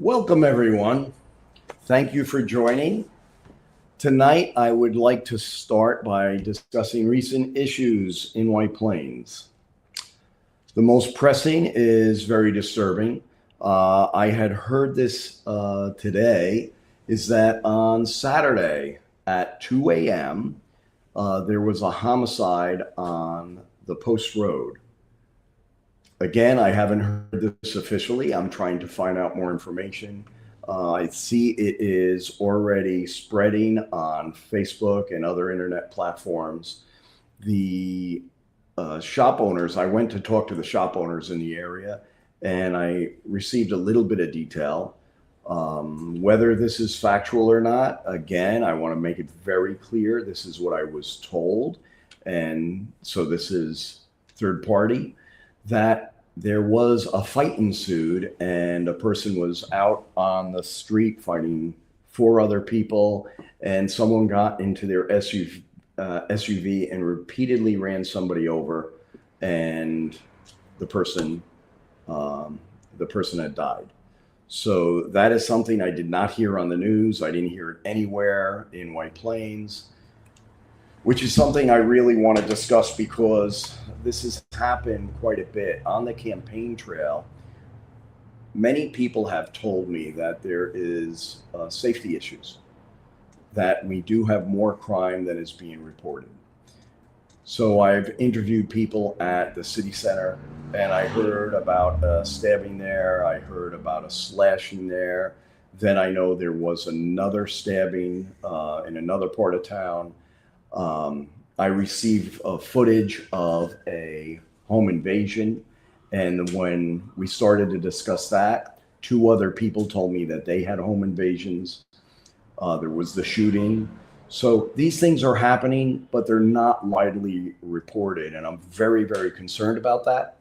Welcome, everyone. Thank you for joining. Tonight, I would like to start by discussing recent issues in White Plains. The most pressing is very disturbing. I had heard this today, is that on Saturday at 2 a.m., there was a homicide on the Post Road. Again, I haven't heard this officially. I'm trying to find out more information. I see it is already spreading on Facebook and other internet platforms. The shop owners, I went to talk to the shop owners in the area, and I received a little bit of detail. Whether this is factual or not, again, I want to make it very clear. This is what I was told. And so this is third party, that there was a fight ensued and a person was out on the street fighting four other people, and someone got into their SUV and repeatedly ran somebody over, and the person had died. So that is something I did not hear on the news. I didn't hear it anywhere in White Plains, which is something I really want to discuss because this has happened quite a bit on the campaign trail. Many people have told me that there is safety issues, that we do have more crime than is being reported. So I've interviewed people at the city center, and I heard about a stabbing there. I heard about a slashing there. Then I know there was another stabbing in another part of town. I received footage of a home invasion, and when we started to discuss that, two other people told me that they had home invasions. There was the shooting. So these things are happening, but they're not widely reported, and I'm very, very concerned about that.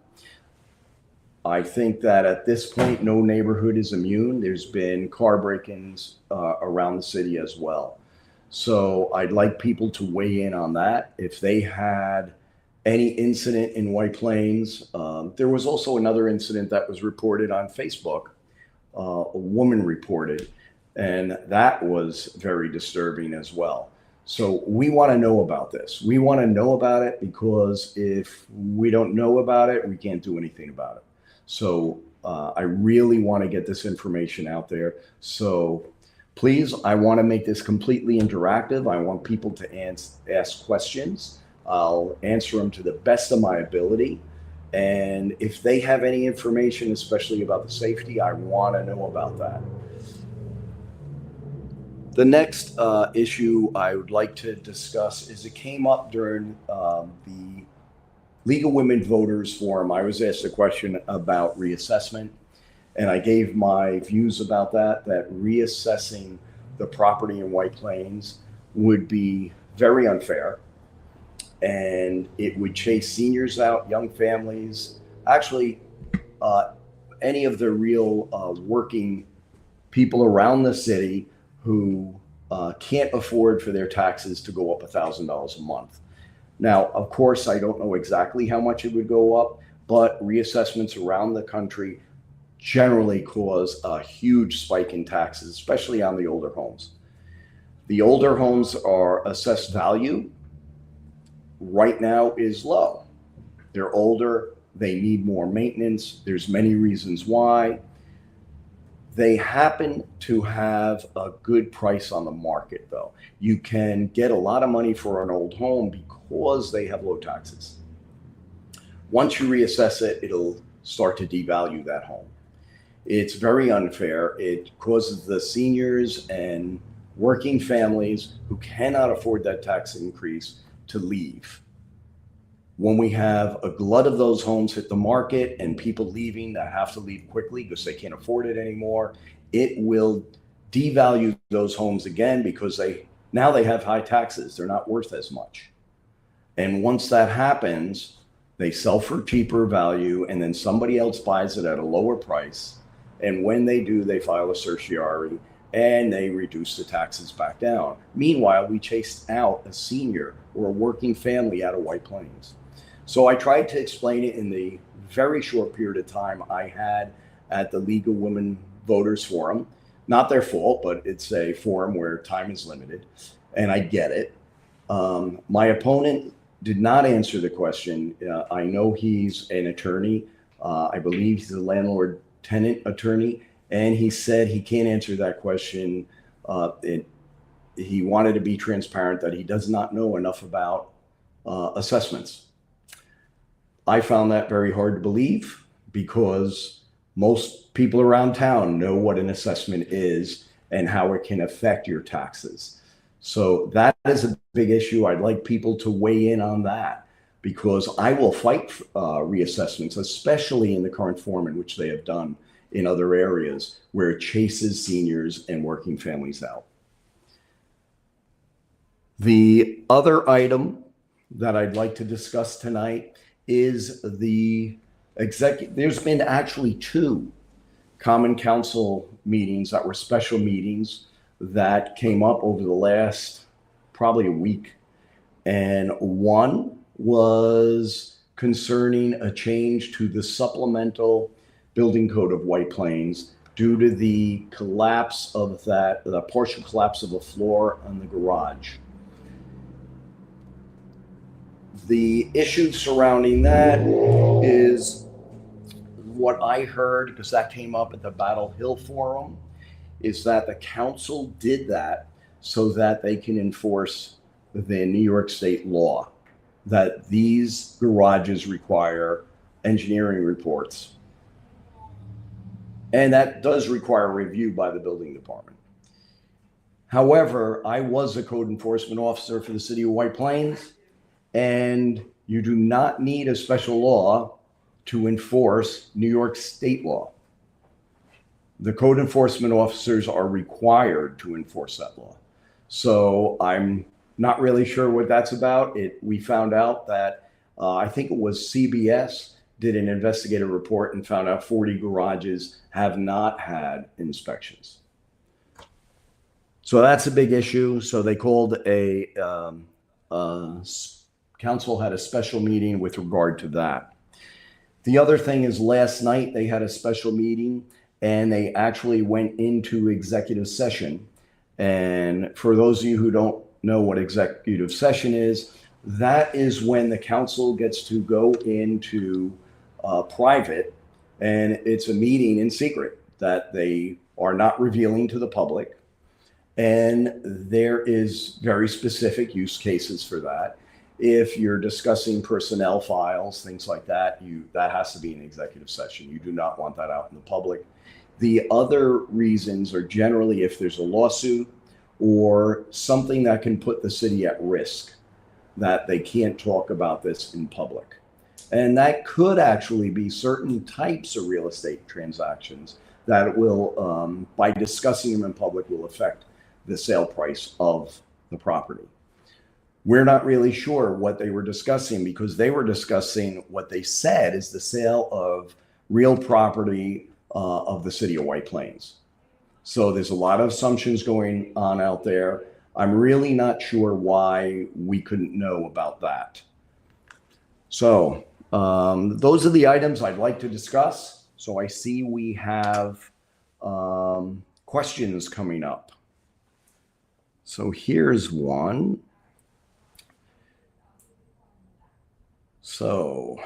I think that at this point, no neighborhood is immune. There's been car break-ins around the city as well. So I'd like people to weigh in on that. If they had any incident in White Plains, there was also another incident that was reported on Facebook. A woman reported, and that was very disturbing as well. So we want to know about this. We want to know about it because if we don't know about it, we can't do anything about it. So I really want to get this information out there. So please, I want to make this completely interactive. I want people to ask questions. I'll answer them to the best of my ability. And if they have any information, especially about the safety, I want to know about that. The next issue I would like to discuss is it came up during the League of Women Voters Forum. I was asked a question about reassessment, and I gave my views about that reassessing the property in White Plains would be very unfair, and it would chase seniors out, young families, actually any of the real working people around the city who can't afford for their taxes to go up $1,000 a month. Now, of course, I don't know exactly how much it would go up, but reassessments around the country generally cause a huge spike in taxes, especially on the older homes. The older homes are assessed value right now is low. They're older, they need more maintenance. There's many reasons why. They happen to have a good price on the market, though. You can get a lot of money for an old home because they have low taxes. Once you reassess it, it'll start to devalue that home. It's very unfair. It causes the seniors and working families who cannot afford that tax increase to leave. When we have a glut of those homes hit the market and people leaving that have to leave quickly because they can't afford it anymore, it will devalue those homes again because now they have high taxes. They're not worth as much. And once that happens, they sell for cheaper value, and then somebody else buys it at a lower price. And when they do, they file a certiorari and they reduce the taxes back down. Meanwhile, we chased out a senior or a working family out of White Plains. So I tried to explain it in the very short period of time I had at the League of Women Voters Forum. Not their fault, but it's a forum where time is limited, and I get it. My opponent did not answer the question. I know he's an attorney. I believe he's a landlord-tenant attorney, and he said he can't answer that question. He wanted to be transparent that he does not know enough about assessments. I found that very hard to believe because most people around town know what an assessment is and how it can affect your taxes. So that is a big issue. I'd like people to weigh in on that because I will fight reassessments, especially in the current form in which they have done in other areas where it chases seniors and working families out. The other item that I'd like to discuss tonight is the executive. There's been actually 2 Common Council meetings that were special meetings that came up over the last probably a week. And one was concerning a change to the supplemental building code of White Plains due to the collapse of the partial collapse of a floor on the garage. The issue surrounding that is what I heard, because that came up at the Battle Hill Forum, is that the council did that so that they can enforce the New York State law, that these garages require engineering reports. And that does require review by the building department. However, I was a code enforcement officer for the city of White Plains, and you do not need a special law to enforce New York State law. The code enforcement officers are required to enforce that law. So I'm not really sure what that's about. We found out that I think it was CBS did an investigative report and found out 40 garages have not had inspections. So that's a big issue. So they called council had a special meeting with regard to that. The other thing is last night they had a special meeting and they actually went into executive session. And for those of you who don't know what executive session is, that is when the council gets to go into private, and it's a meeting in secret that they are not revealing to the public. And there is very specific use cases for that. If you're discussing personnel files, things like that, that has to be an executive session. You do not want that out in the public. The other reasons are generally if there's a lawsuit or something that can put the city at risk, that they can't talk about this in public. And that could actually be certain types of real estate transactions that will, by discussing them in public, will affect the sale price of the property. We're not really sure what they were discussing because they were discussing what they said is the sale of real property of the city of White Plains. So there's a lot of assumptions going on out there. I'm really not sure why we couldn't know about that. So those are the items I'd like to discuss. So I see we have questions coming up. So here's one. So,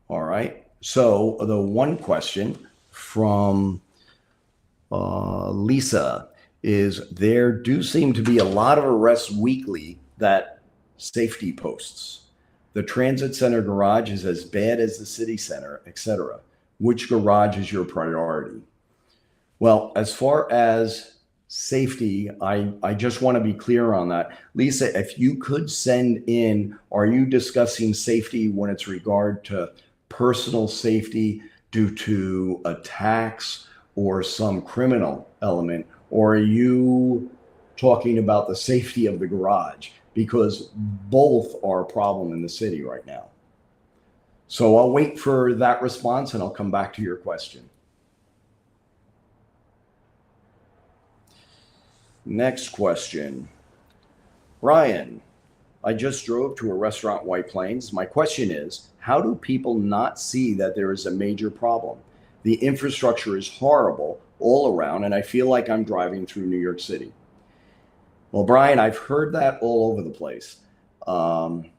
all right. So the one question from Lisa is, there do seem to be a lot of arrests weekly that safety posts. The transit center garage is as bad as the city center, etc. Which garage is your priority? Well, as far as safety, I just want to be clear on that. Lisa, if you could send in, are you discussing safety when it's regard to personal safety due to attacks or some criminal element, or are you talking about the safety of the garage? Because both are a problem in the city right now. So I'll wait for that response and I'll come back to your question. Next question. Brian, I just drove to a restaurant, White Plains. My question is, how do people not see that there is a major problem? The infrastructure is horrible all around, and I feel like I'm driving through New York City. Well, Brian, I've heard that all over the place. Um,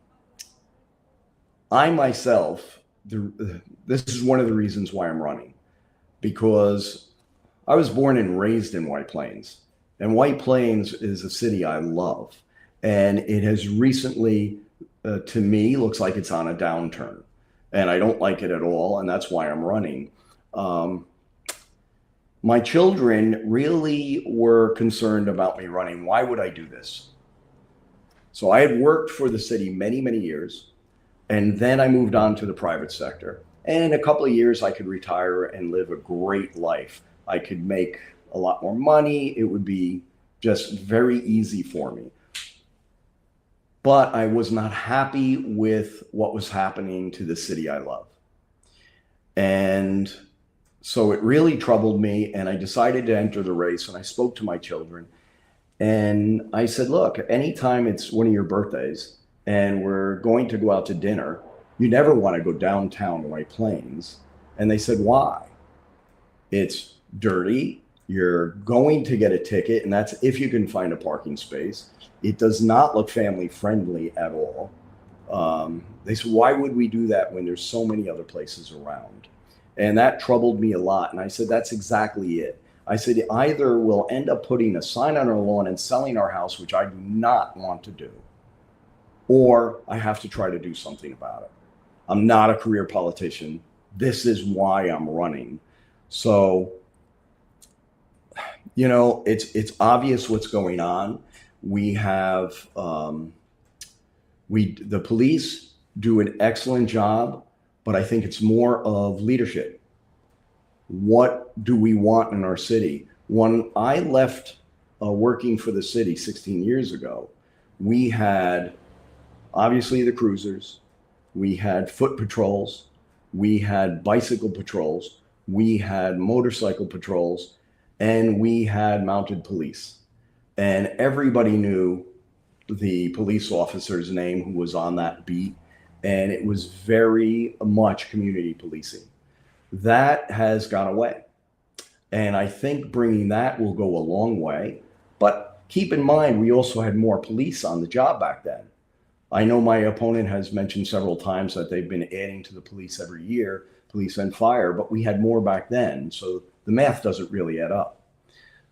I myself, this is one of the reasons why I'm running, because I was born and raised in White Plains, and White Plains is a city I love. And it has recently, to me, looks like it's on a downturn. And I don't like it at all. And that's why I'm running. Um, my children really were concerned about me running. Why would I do this? So I had worked for the city many, many years. And then I moved on to the private sector. And in a couple of years, I could retire and live a great life. I could make a lot more money. It would be just very easy for me. But I was not happy with what was happening to the city I love. And so it really troubled me. And I decided to enter the race. And I spoke to my children. And I said, look, anytime it's one of your birthdays and we're going to go out to dinner, you never want to go downtown White Plains. And they said, why? It's dirty. You're going to get a ticket. And that's if you can find a parking space. It does not look family friendly at all. They said, why would we do that when there's so many other places around? And that troubled me a lot. And I said, that's exactly it. I said, either we'll end up putting a sign on our lawn and selling our house, which I do not want to do, or I have to try to do something about it. I'm not a career politician. This is why I'm running. So, you know, it's obvious what's going on. We have, the police do an excellent job, but I think it's more of leadership. What do we want in our city? When I left working for the city 16 years ago, we had obviously the cruisers, we had foot patrols, we had bicycle patrols, we had motorcycle patrols, and we had mounted police. And everybody knew the police officer's name who was on that beat. And it was very much community policing. That has gone away. And I think bringing that will go a long way. But keep in mind, we also had more police on the job back then. I know my opponent has mentioned several times that they've been adding to the police every year, police and fire, but we had more back then. So the math doesn't really add up.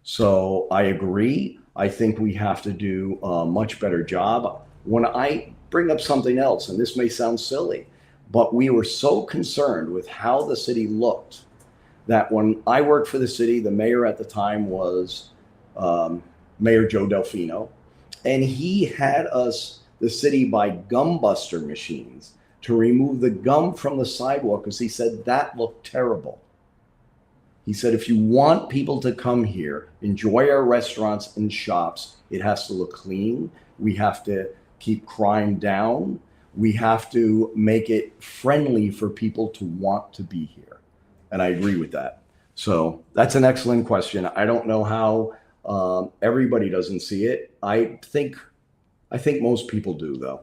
So I agree. I think we have to do a much better job. When I bring up something else, and this may sound silly, but we were so concerned with how the city looked that when I worked for the city, the mayor at the time was Mayor Joe Delfino, and he had us, the city, buy gum buster machines to remove the gum from the sidewalk because he said that looked terrible. He said, if you want people to come here, enjoy our restaurants and shops, it has to look clean. We have to keep crime down. We have to make it friendly for people to want to be here. And I agree with that. So that's an excellent question. I don't know how everybody doesn't see it. I think most people do, though.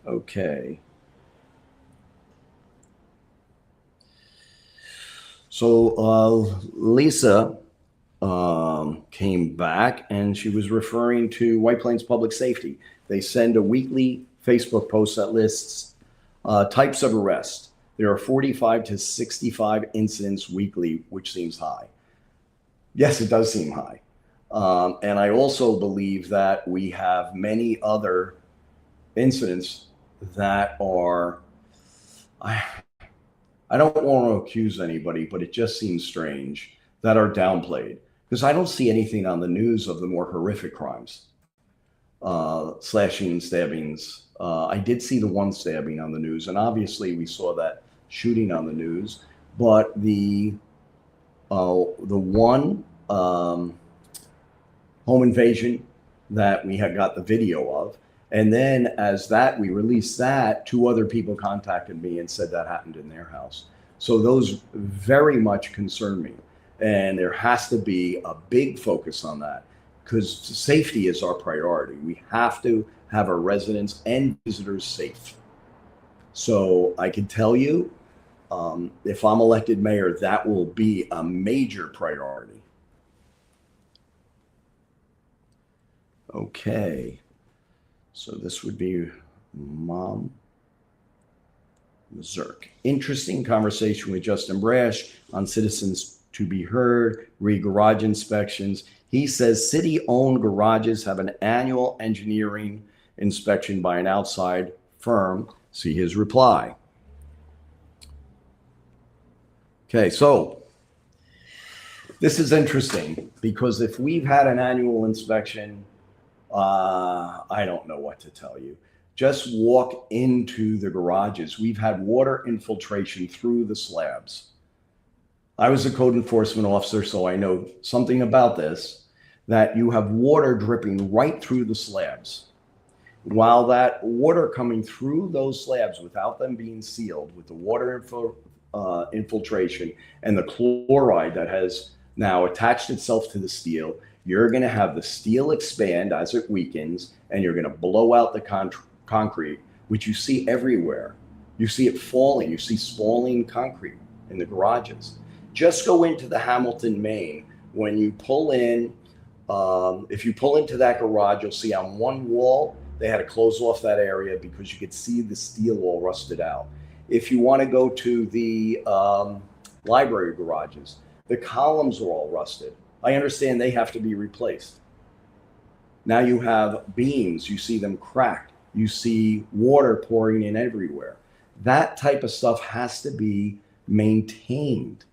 Okay. So Lisa came back and she was referring to White Plains Public Safety. They send a weekly Facebook post that lists types of arrest. There are 45 to 65 incidents weekly, which seems high. Yes, it does seem high. And I also believe that we have many other incidents that are, I don't want to accuse anybody, but it just seems strange, that are downplayed. Because I don't see anything on the news of the more horrific crimes, slashing, stabbings. I did see the one stabbing on the news, and obviously we saw that shooting on the news. But the one home invasion that we had got the video of, and then as that we released that, two other people contacted me and said that happened in their house. So those very much concern me. And there has to be a big focus on that because safety is our priority. We have to have our residents and visitors safe. So I can tell you, if I'm elected mayor, that will be a major priority. Okay, so this would be Mom Zerk. Interesting conversation with Justin Brash on citizens to be heard, garage inspections. He says city-owned garages have an annual engineering inspection by an outside firm. See his reply. Okay, so this is interesting because if we've had an annual inspection, I don't know what to tell you. Just walk into the garages. We've had water infiltration through the slabs. I was a code enforcement officer, so I know something about this, that you have water dripping right through the slabs. While that water coming through those slabs without them being sealed with the water infiltration and the chloride that has now attached itself to the steel, you're going to have the steel expand as it weakens, and you're going to blow out the concrete, which you see everywhere. You see it falling. You see spalling concrete in the garages. Just go into the Hamilton, Maine. When you pull in, if you pull into that garage, you'll see on one wall, they had to close off that area because you could see the steel all rusted out. If you want to go to the library garages, the columns are all rusted. I understand they have to be replaced. Now you have beams, you see them cracked, you see water pouring in everywhere. That type of stuff has to be maintained.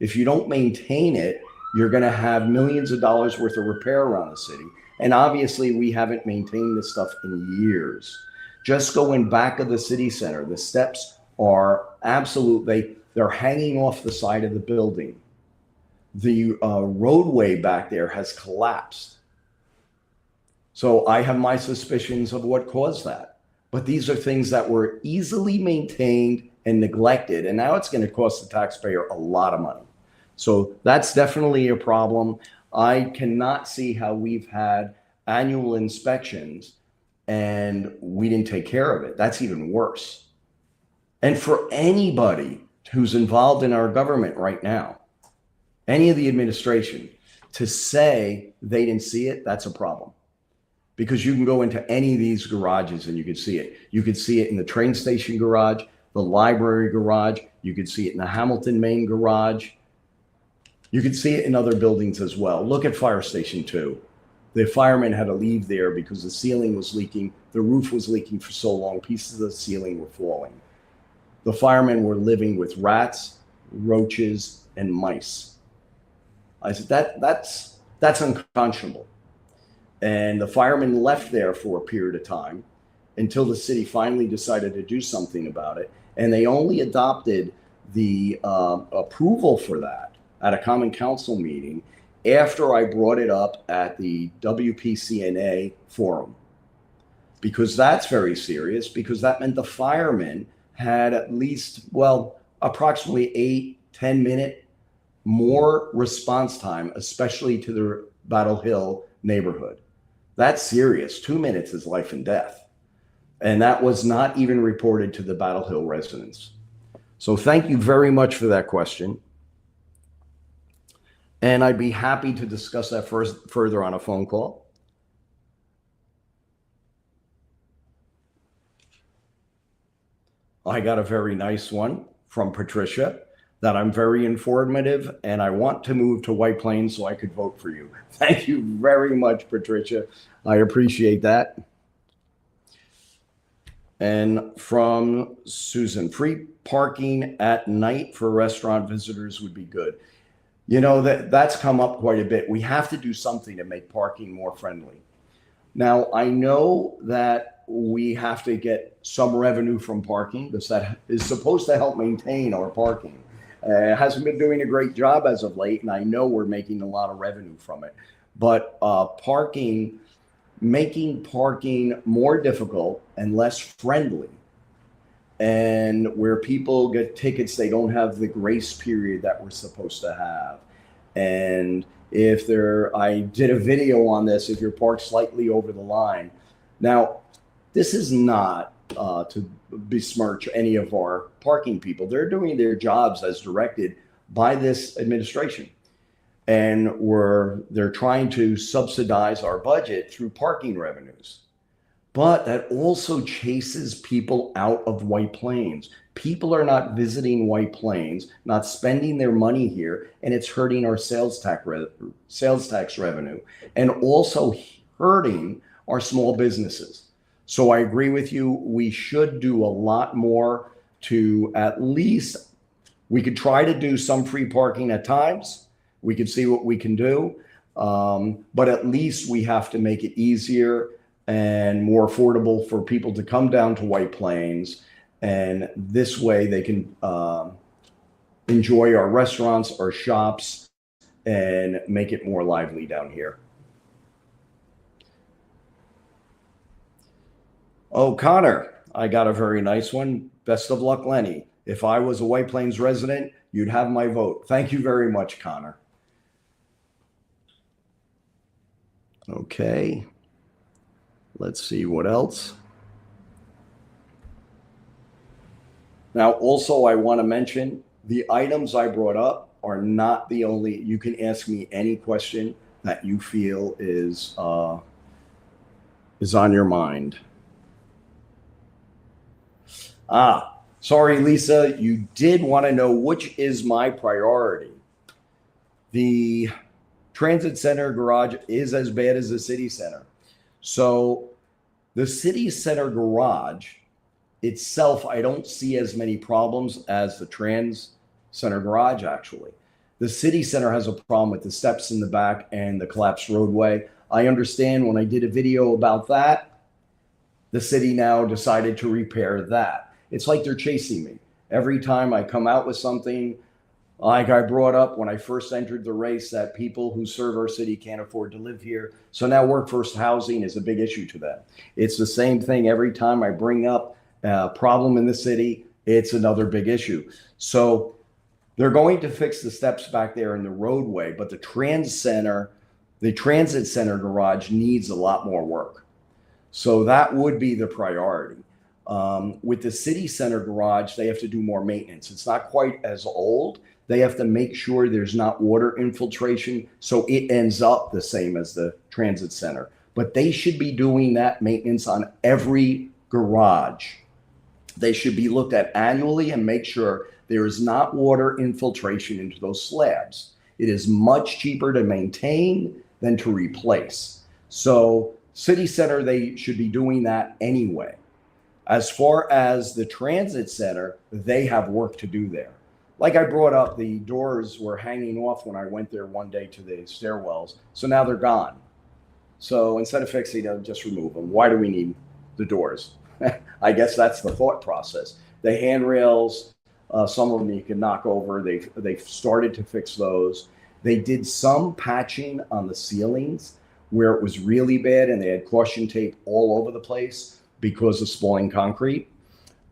If you don't maintain it, you're going to have millions of dollars worth of repair around the city. And obviously we haven't maintained this stuff in years. Just go in back of the city center. The steps are they're hanging off the side of the building. The roadway back there has collapsed. So I have my suspicions of what caused that. But these are things that were easily maintained and neglected. And now it's going to cost the taxpayer a lot of money. So that's definitely a problem. I cannot see how we've had annual inspections and we didn't take care of it. That's even worse. And for anybody who's involved in our government right now, any of the administration, to say they didn't see it, that's a problem. Because you can go into any of these garages and you can see it. You could see it in the train station garage, the library garage. You could see it in the Hamilton, Maine garage. You could see it in other buildings as well. Look at Fire Station 2. The firemen had to leave there because the ceiling was leaking. The roof was leaking for so long, pieces of the ceiling were falling. The firemen were living with rats, roaches, and mice. I said, that's unconscionable. And the firemen left there for a period of time until the city finally decided to do something about it. And they only adopted the approval for that at a common council meeting after I brought it up at the WPCNA forum. Because that's very serious, because that meant the firemen had at least, approximately 8-10 minute more response time, especially to the Battle Hill neighborhood. That's serious. 2 minutes is life and death. And that was not even reported to the Battle Hill residents. So thank you very much for that question. And I'd be happy to discuss that further on a phone call. I got a very nice one from Patricia that I'm very informative and I want to move to White Plains so I could vote for you. Thank you very much, Patricia. I appreciate that. And from Susan, free parking at night for restaurant visitors would be good. You know, that's come up quite a bit. We have to do something to make parking more friendly. Now, I know that we have to get some revenue from parking because that is supposed to help maintain our parking. It hasn't been doing a great job as of late, and I know we're making a lot of revenue from it. But making parking more difficult and less friendly, and where people get tickets, they don't have the grace period that we're supposed to have. And I did a video on this, if you're parked slightly over the line. Now, this is not to besmirch any of our parking people. They're doing their jobs as directed by this administration. And they're trying to subsidize our budget through parking revenues. But that also chases people out of White Plains. People are not visiting White Plains, not spending their money here, and it's hurting our sales tax revenue, and also hurting our small businesses. So I agree with you. We should do a lot more to at least, we could try to do some free parking at times. We could see what we can do. But at least we have to make it easier and more affordable for people to come down to White Plains. And this way they can enjoy our restaurants, our shops, and make it more lively down here. Oh, Connor, I got a very nice one. Best of luck, Lenny. If I was a White Plains resident, you'd have my vote. Thank you very much, Connor. Okay. Let's see what else. Now, also, I want to mention the items I brought up are not the only. You can ask me any question that you feel is on your mind. Sorry, Lisa, you did want to know which is my priority. The transit center garage is as bad as the city center. So the city center garage itself, I don't see as many problems as the trans center garage, actually. The city center has a problem with the steps in the back and the collapsed roadway. I understand when I did a video about that, the city now decided to repair that. It's like they're chasing me. Every time I come out with something, like I brought up when I first entered the race, that people who serve our city can't afford to live here. So now workforce housing is a big issue to them. It's the same thing every time I bring up a problem in the city, it's another big issue. So they're going to fix the steps back there in the roadway, but the transit center garage needs a lot more work. So that would be the priority. With the city center garage, they have to do more maintenance. It's not quite as old. They have to make sure there's not water infiltration, so it ends up the same as the transit center. But they should be doing that maintenance on every garage. They should be looked at annually and make sure there is not water infiltration into those slabs. It is much cheaper to maintain than to replace. So city center, they should be doing that anyway. As far as the transit center, they have work to do there. Like I brought up, the doors were hanging off when I went there one day to the stairwells. So now they're gone. So instead of fixing them, just remove them. Why do we need the doors? I guess that's the thought process. The handrails, some of them you can knock over. They've started to fix those. They did some patching on the ceilings where it was really bad, and they had caution tape all over the place because of spalling concrete.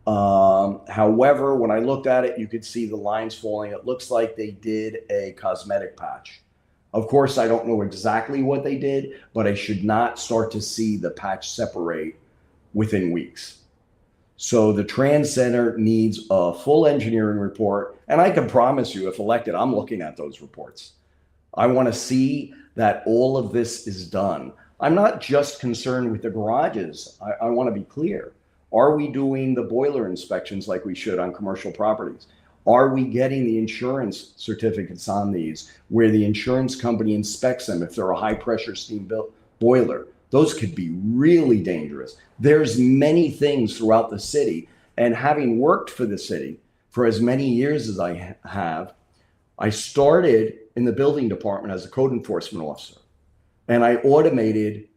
However, when I looked at it, you could see the lines falling. It looks like they did a cosmetic patch. Of course, I don't know exactly what they did, but I should not start to see the patch separate within weeks. So the trans center needs a full engineering report. And I can promise you, if elected, I'm looking at those reports. I want to see that all of this is done. I'm not just concerned with the garages. I want to be clear. Are we doing the boiler inspections like we should on commercial properties? Are we getting the insurance certificates on these where the insurance company inspects them if they're a high pressure steam boiler? Those could be really dangerous. There's many things throughout the city. And having worked for the city for as many years as I have, I started in the building department as a code enforcement officer. And I automated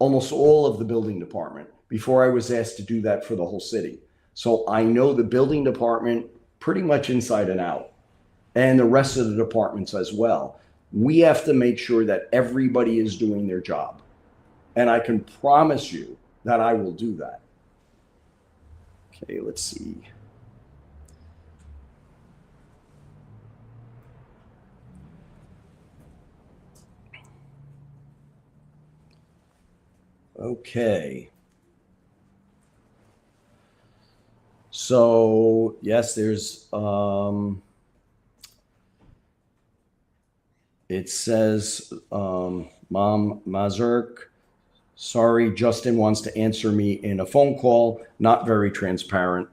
almost all of the building department before I was asked to do that for the whole city. So I know the building department pretty much inside and out, and the rest of the departments as well. We have to make sure that everybody is doing their job. And I can promise you that I will do that. Okay, let's see. Okay. So yes, there's it says Mom Mazurk, sorry, Justin wants to answer me in a phone call, not very transparent,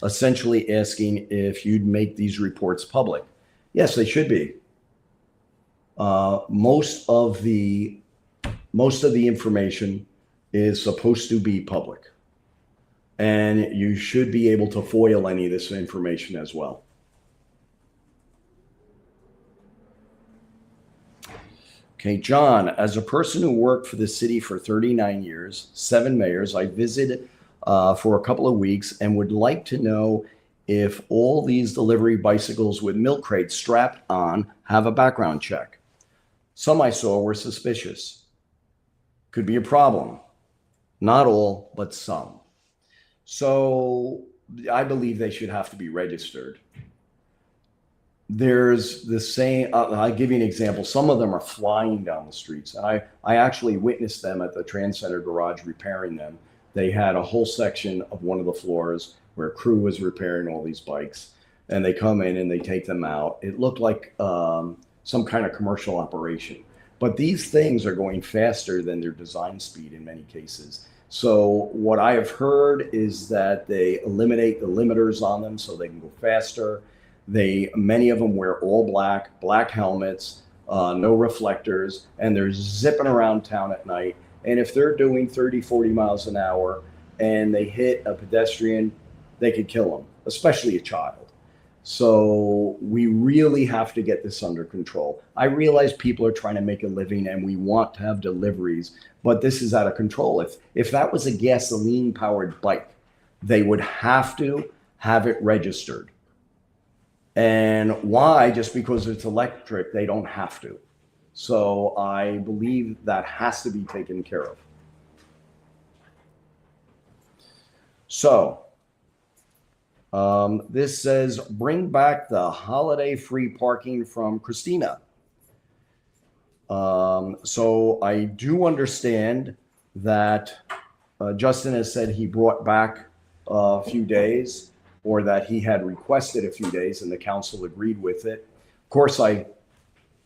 essentially asking if you'd make these reports public. Yes, they should be. Most of the information is supposed to be public, and you should be able to FOIL any of this information as well. Okay, John, as a person who worked for the city for 39 years, 7 mayors, I visited for a couple of weeks and would like to know if all these delivery bicycles with milk crates strapped on have a background check. Some I saw were suspicious. Could be a problem. Not all, but some. So I believe they should have to be registered. There's the same, I'll give you an example. Some of them are flying down the streets. I actually witnessed them at the Trans Center garage repairing them. They had a whole section of one of the floors where a crew was repairing all these bikes, and they come in and they take them out. It looked like some kind of commercial operation. But these things are going faster than their design speed in many cases. So what I have heard is that they eliminate the limiters on them so they can go faster. Many of them wear all black helmets, no reflectors, and they're zipping around town at night. And if they're doing 30, 40 miles an hour and they hit a pedestrian, they could kill them, especially a child. So we really have to get this under control. I realize people are trying to make a living and we want to have deliveries, but this is out of control. If that was a gasoline powered bike, they would have to have it registered. And why? Just because it's electric, they don't have to. So I believe that has to be taken care of. So this says, bring back the holiday free parking from Christina. So I do understand that Justin has said he brought back a few days, or that he had requested a few days and the council agreed with it. Of course, I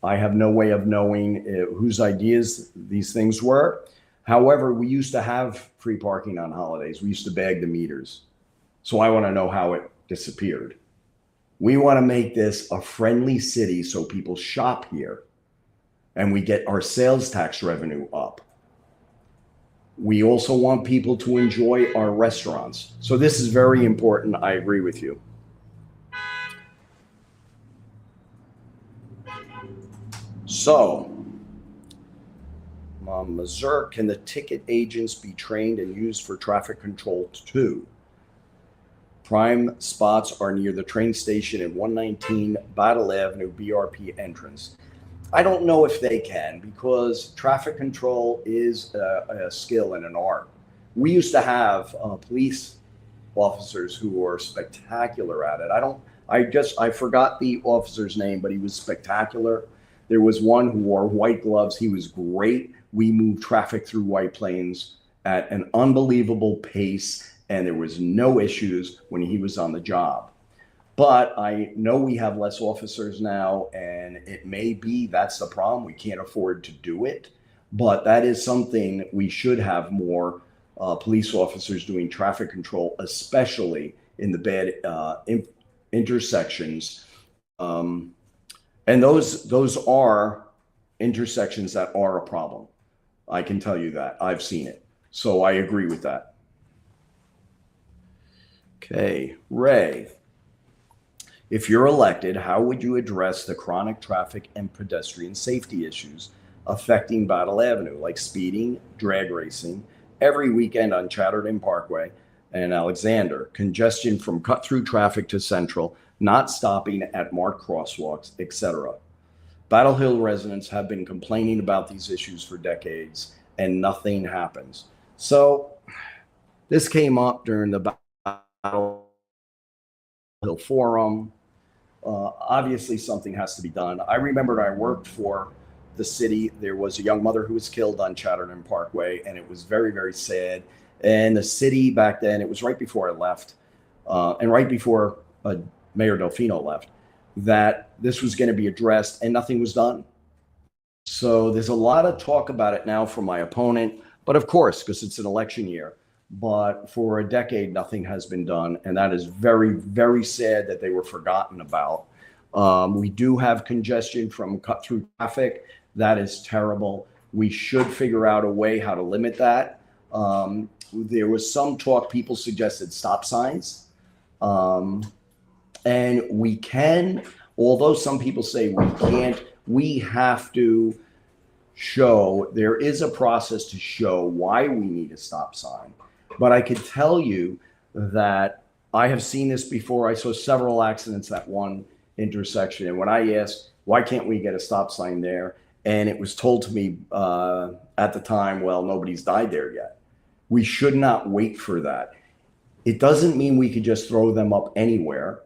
have no way of knowing whose ideas these things were. However, we used to have free parking on holidays. We used to bag the meters. So I want to know how it disappeared. We want to make this a friendly city so people shop here and we get our sales tax revenue up. We also want people to enjoy our restaurants. So this is very important. I agree with you. So, Missouri, can the ticket agents be trained and used for traffic control too? Prime spots are near the train station at 119 Battle Avenue BRP entrance. I don't know if they can, because traffic control is a skill and an art. We used to have police officers who were spectacular at it. I forgot the officer's name, but he was spectacular. There was one who wore white gloves. He was great. We moved traffic through White Plains at an unbelievable pace, and there was no issues when he was on the job. But I know we have less officers now, and it may be that's the problem. We can't afford to do it. But that is something we should have more police officers doing traffic control, especially in the bad intersections. And those are intersections that are a problem. I can tell you that. I've seen it. So I agree with that. Okay, Ray. If you're elected, how would you address the chronic traffic and pedestrian safety issues affecting Battle Avenue, like speeding, drag racing, every weekend on Chatterton Parkway and Alexander, congestion from cut-through traffic to Central, not stopping at marked crosswalks, etc.? Battle Hill residents have been complaining about these issues for decades, and nothing happens. So this came up during the Battle Hill Forum. Obviously, something has to be done. I remember I worked for the city. There was a young mother who was killed on Chatterton Parkway, and it was very, very sad. And the city back then, it was right before I left, and right before Mayor Delfino left, that this was going to be addressed, and nothing was done. So there's a lot of talk about it now from my opponent, but of course, because it's an election year. But for a decade, nothing has been done, and that is very, very sad that they were forgotten about. We do have congestion from cut through traffic. That is terrible. We should figure out a way how to limit that. There was some talk, people suggested stop signs. And we can, although some people say we can't, we have to show, there is a process to show why we need a stop sign. But I could tell you that I have seen this before. I saw several accidents at one intersection. And when I asked, why can't we get a stop sign there? And it was told to me at the time, well, nobody's died there yet. We should not wait for that. It doesn't mean we could just throw them up anywhere,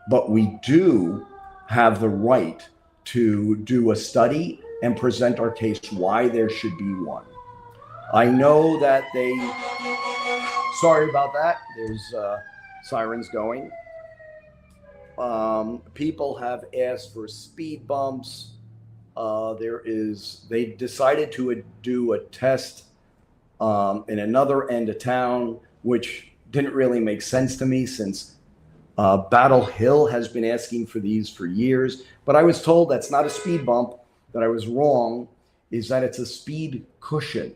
but we do have the right to do a study and present our case why there should be one. I know that sorry about that. There's sirens going. People have asked for speed bumps. They decided to do a test in another end of town, which didn't really make sense to me since Battle Hill has been asking for these for years. But I was told that's not a speed bump, that I was wrong, is that it's a speed cushion.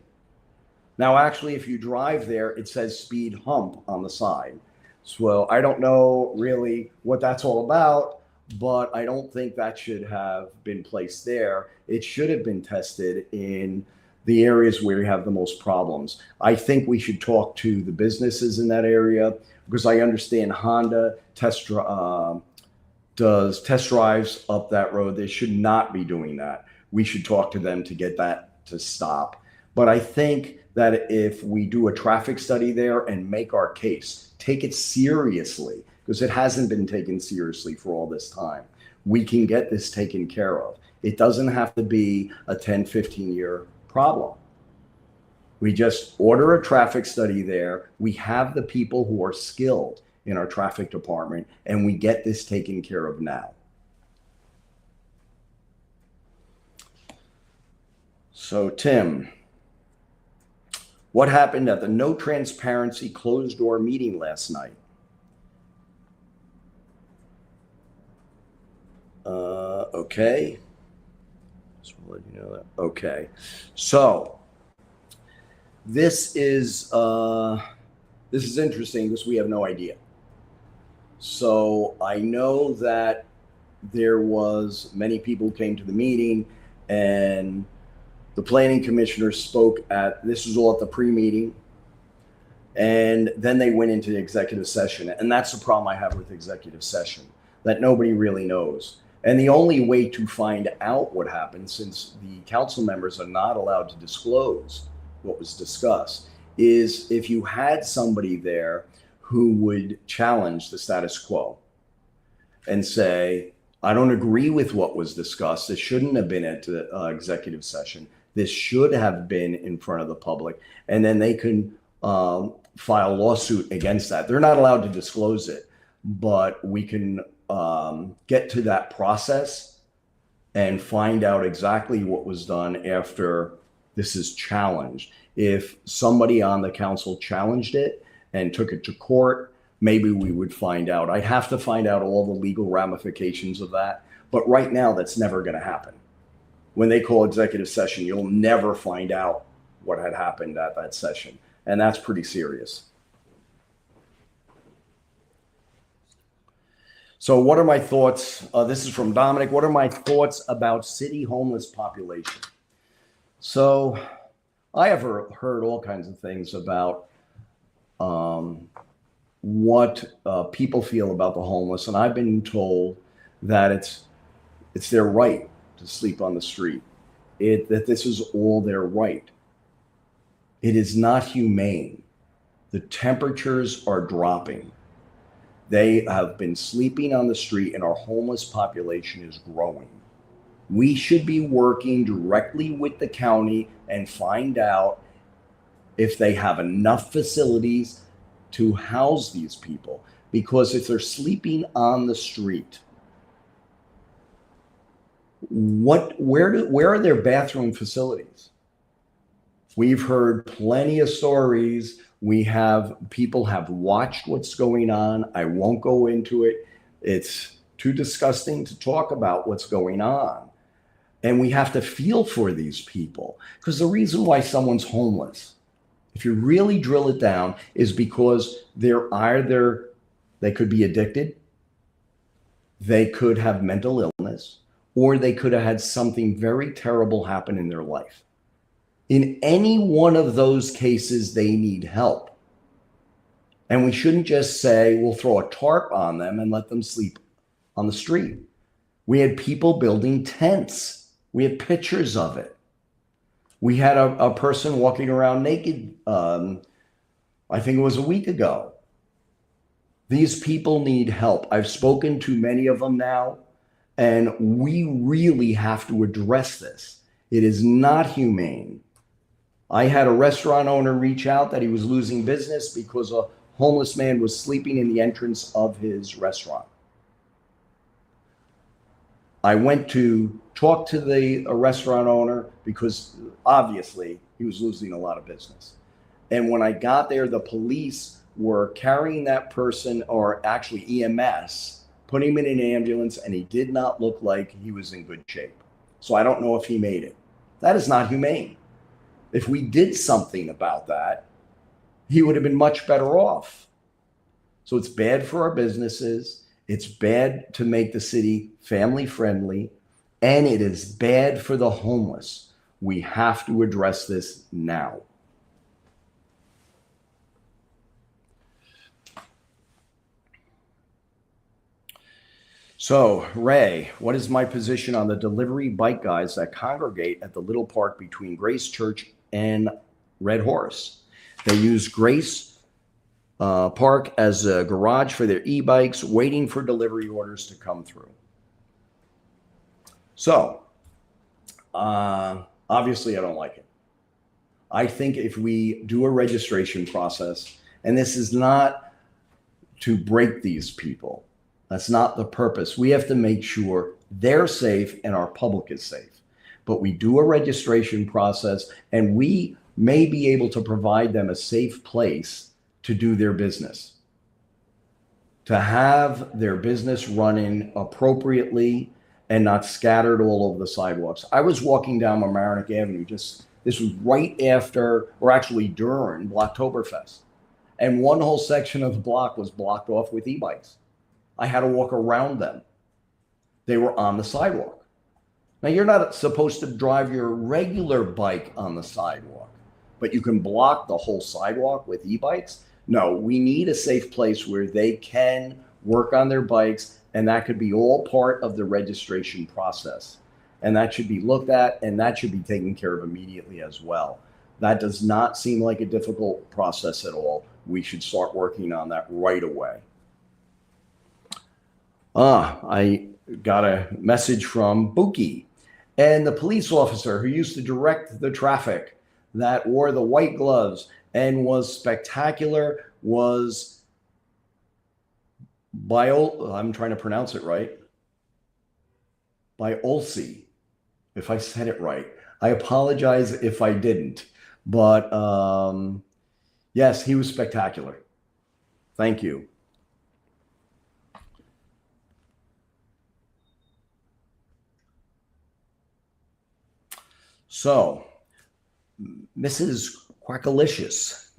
Now, actually, if you drive there, it says speed hump on the side. So I don't know really what that's all about, but I don't think that should have been placed there. It should have been tested in the areas where we have the most problems. I think we should talk to the businesses in that area, because I understand Honda does test drives up that road. They should not be doing that. We should talk to them to get that to stop. But I think that if we do a traffic study there and make our case, take it seriously, because it hasn't been taken seriously for all this time, we can get this taken care of. It doesn't have to be a 10, 15-year problem. We just order a traffic study there. We have the people who are skilled in our traffic department, and we get this taken care of now. So, Tim, what happened at the no transparency closed door meeting last night? Okay. Just want to let you know that. Okay. So this is interesting because we have no idea. So I know that there was many people who came to the meeting, and the planning commissioner spoke this was all at the pre-meeting, and then they went into the executive session. And that's the problem I have with executive session, that nobody really knows. And the only way to find out what happened, since the council members are not allowed to disclose what was discussed, is if you had somebody there who would challenge the status quo and say, I don't agree with what was discussed. This shouldn't have been at the executive session. This should have been in front of the public. And then they can file a lawsuit against that. They're not allowed to disclose it, but we can get to that process and find out exactly what was done after this is challenged. If somebody on the council challenged it and took it to court, maybe we would find out. I'd have to find out all the legal ramifications of that. But right now, that's never going to happen. When they call executive session, you'll never find out what had happened at that session. And that's pretty serious. So what are my thoughts? This is from Dominic. What are my thoughts about city homeless population? So I have heard all kinds of things about what people feel about the homeless. And I've been told that it's their right to sleep on the street, that this is all their right. It is not humane. The temperatures are dropping. They have been sleeping on the street, and our homeless population is growing. We should be working directly with the county and find out if they have enough facilities to house these people. because if they're sleeping on the street, where are their bathroom facilities? We've heard plenty of stories. People have watched what's going on. I won't go into it. It's too disgusting to talk about what's going on. And we have to feel for these people, because the reason why someone's homeless, if you really drill it down, is because they could be addicted, they could have mental illness, or they could have had something very terrible happen in their life. In any one of those cases, they need help. And we shouldn't just say, we'll throw a tarp on them and let them sleep on the street. We had people building tents. We had pictures of it. We had a person walking around naked, I think it was a week ago. These people need help. I've spoken to many of them now, and we really have to address this. It is not humane. I had a restaurant owner reach out that he was losing business because a homeless man was sleeping in the entrance of his restaurant. I went to talk to the restaurant owner because obviously he was losing a lot of business. And when I got there, the police were carrying that person, or actually EMS, putting him in an ambulance, and he did not look like he was in good shape. So I don't know if he made it. That is not humane. If we did something about that, he would have been much better off. So it's bad for our businesses. It's bad to make the city family friendly, and it is bad for the homeless. We have to address this now. So, Ray, what is my position on the delivery bike guys that congregate at the little park between Grace Church and Red Horse? They use Grace Park as a garage for their e-bikes, waiting for delivery orders to come through. So, obviously, I don't like it. I think if we do a registration process, and this is not to break these people, that's not the purpose. We have to make sure they're safe and our public is safe. But we do a registration process, and we may be able to provide them a safe place to do their business, to have their business running appropriately and not scattered all over the sidewalks. I was walking down Mamaroneck Avenue, this was right after, or actually during, Blocktoberfest. And one whole section of the block was blocked off with e-bikes. I had to walk around them. They were on the sidewalk. Now, you're not supposed to drive your regular bike on the sidewalk, but you can block the whole sidewalk with e-bikes? No, we need a safe place where they can work on their bikes, and that could be all part of the registration process. And that should be looked at, and that should be taken care of immediately as well. That does not seem like a difficult process at all. We should start working on that right away. I got a message from Buki, and the police officer who used to direct the traffic that wore the white gloves and was spectacular was I'm trying to pronounce it right. Biolsi, if I said it right. I apologize if I didn't, but yes, he was spectacular. Thank you. So, Mrs. Quackalicious.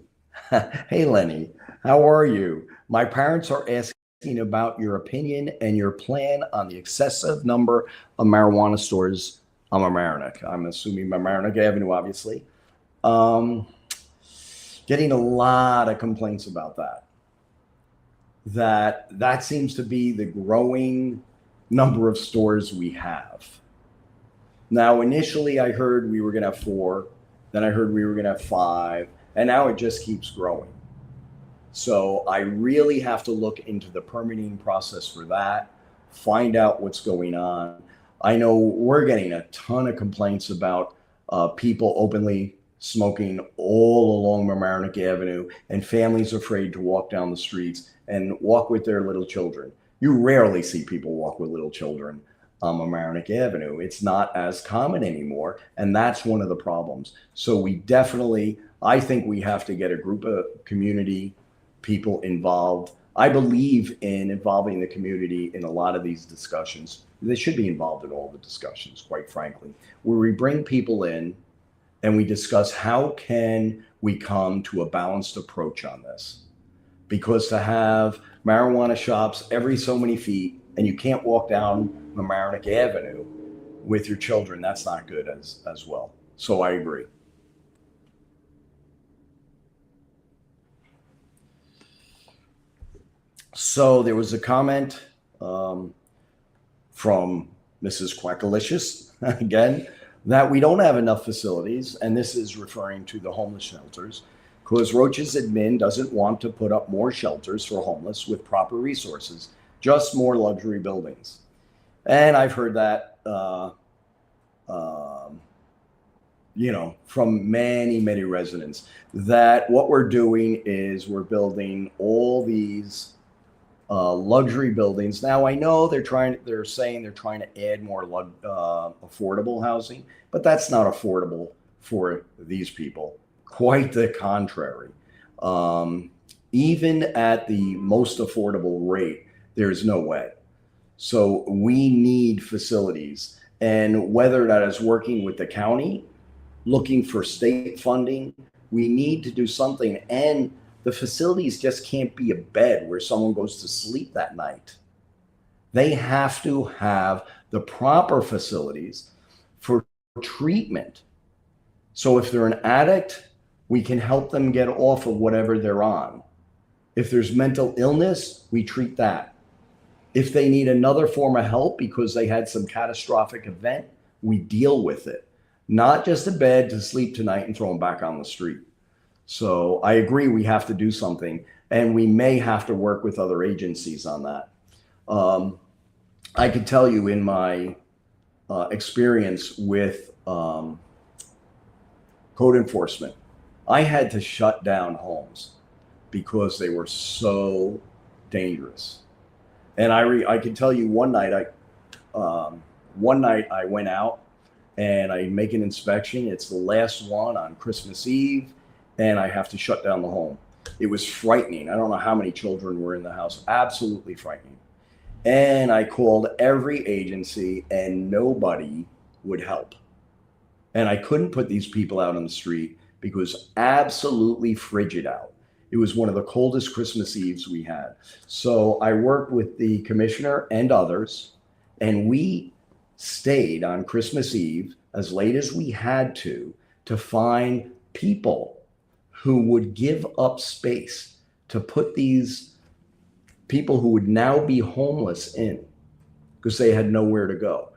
Hey, Lenny, how are you? My parents are asking about your opinion and your plan on the excessive number of marijuana stores on Mamaroneck. I'm assuming Mamaroneck Avenue, obviously. Getting a lot of complaints about that. That seems to be the growing number of stores we have. Now, initially, I heard we were going to have 4. Then I heard we were going to have 5. And now it just keeps growing. So I really have to look into the permitting process for that, find out what's going on. I know we're getting a ton of complaints about people openly smoking all along Mamaroneck Avenue, and families afraid to walk down the streets and walk with their little children. You rarely see people walk with little children on Mamaroneck Avenue. It's not as common anymore, and that's one of the problems. So we definitely, I think we have to get a group of community people involved. I believe in involving the community in a lot of these discussions. They should be involved in all the discussions, quite frankly, where we bring people in and we discuss how can we come to a balanced approach on this. Because to have marijuana shops every so many feet and you can't walk down Mamaroneck Avenue with your children, that's not good as well. So I agree. So there was a comment from Mrs. Quackalicious again, that we don't have enough facilities, and this is referring to the homeless shelters, because Roach's admin doesn't want to put up more shelters for homeless with proper resources, just more luxury buildings. And I've heard that, from many, many residents, that what we're doing is we're building all these luxury buildings. Now I know they're saying they're trying to add more affordable housing, but that's not affordable for these people. Quite the contrary. Even at the most affordable rate, there's no way. So we need facilities, and whether that is working with the county, looking for state funding, we need to do something. And the facilities just can't be a bed where someone goes to sleep that night. They have to have the proper facilities for treatment. So if they're an addict, we can help them get off of whatever they're on. If there's mental illness, we treat that. If they need another form of help because they had some catastrophic event, we deal with it. Not just a bed to sleep tonight and throw them back on the street. So I agree we have to do something, and we may have to work with other agencies on that. I could tell you in my experience with code enforcement, I had to shut down homes because they were so dangerous. And I can tell you one night I went out and I make an inspection. It's the last one on Christmas Eve, and I have to shut down the home. It was frightening. I don't know how many children were in the house. Absolutely frightening. And I called every agency and nobody would help. And I couldn't put these people out on the street because it was absolutely frigid out. It was one of the coldest Christmas Eves we had. So I worked with the commissioner and others, and we stayed on Christmas Eve as late as we had to find people who would give up space to put these people who would now be homeless in because they had nowhere to go.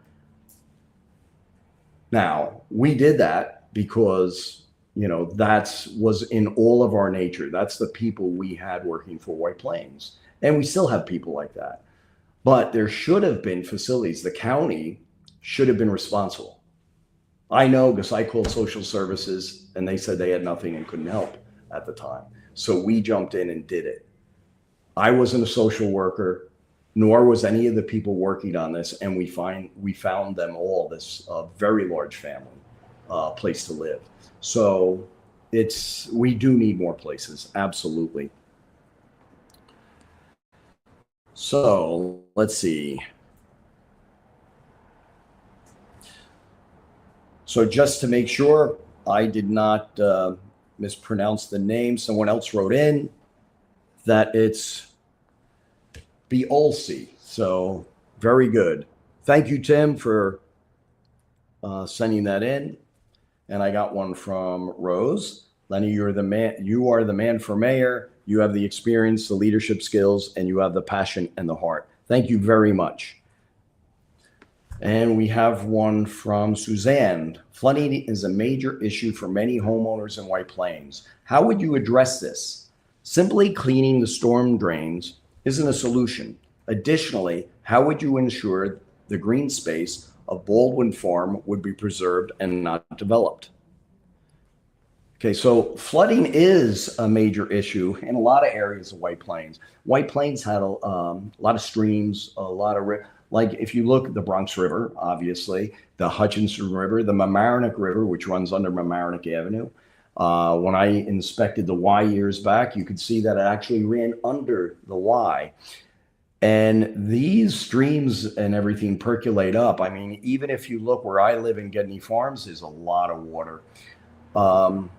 Now, we did that because, that was in all of our nature. That's the people we had working for White Plains. And we still have people like that. But there should have been facilities. The county should have been responsible. I know because I called social services and they said they had nothing and couldn't help at the time. So we jumped in and did it. I wasn't a social worker, nor was any of the people working on this. And we found them all this very large family place to live. So we do need more places. Absolutely. So let's see. So just to make sure I did not mispronounce the name, someone else wrote in that it's Beolsi. So very good. Thank you, Tim, for sending that in. And I got one from Rose. Lenny, you are the man for mayor. You have the experience, the leadership skills, and you have the passion and the heart. Thank you very much. And we have one from Suzanne. Flooding is a major issue for many homeowners in White Plains. How would you address this? Simply cleaning the storm drains isn't a solution. Additionally, how would you ensure the green space of Baldwin Farm would be preserved and not developed? Okay, so flooding is a major issue in a lot of areas of White Plains. White Plains had a lot of streams, a lot of like if you look at the Bronx River, obviously, the Hutchinson River, the Mamaroneck River, which runs under Mamaroneck Avenue. When I inspected the Y years back, you could see that it actually ran under the Y. And these streams and everything percolate up. I mean, even if you look where I live in Gedney Farms, there's a lot of water. Um,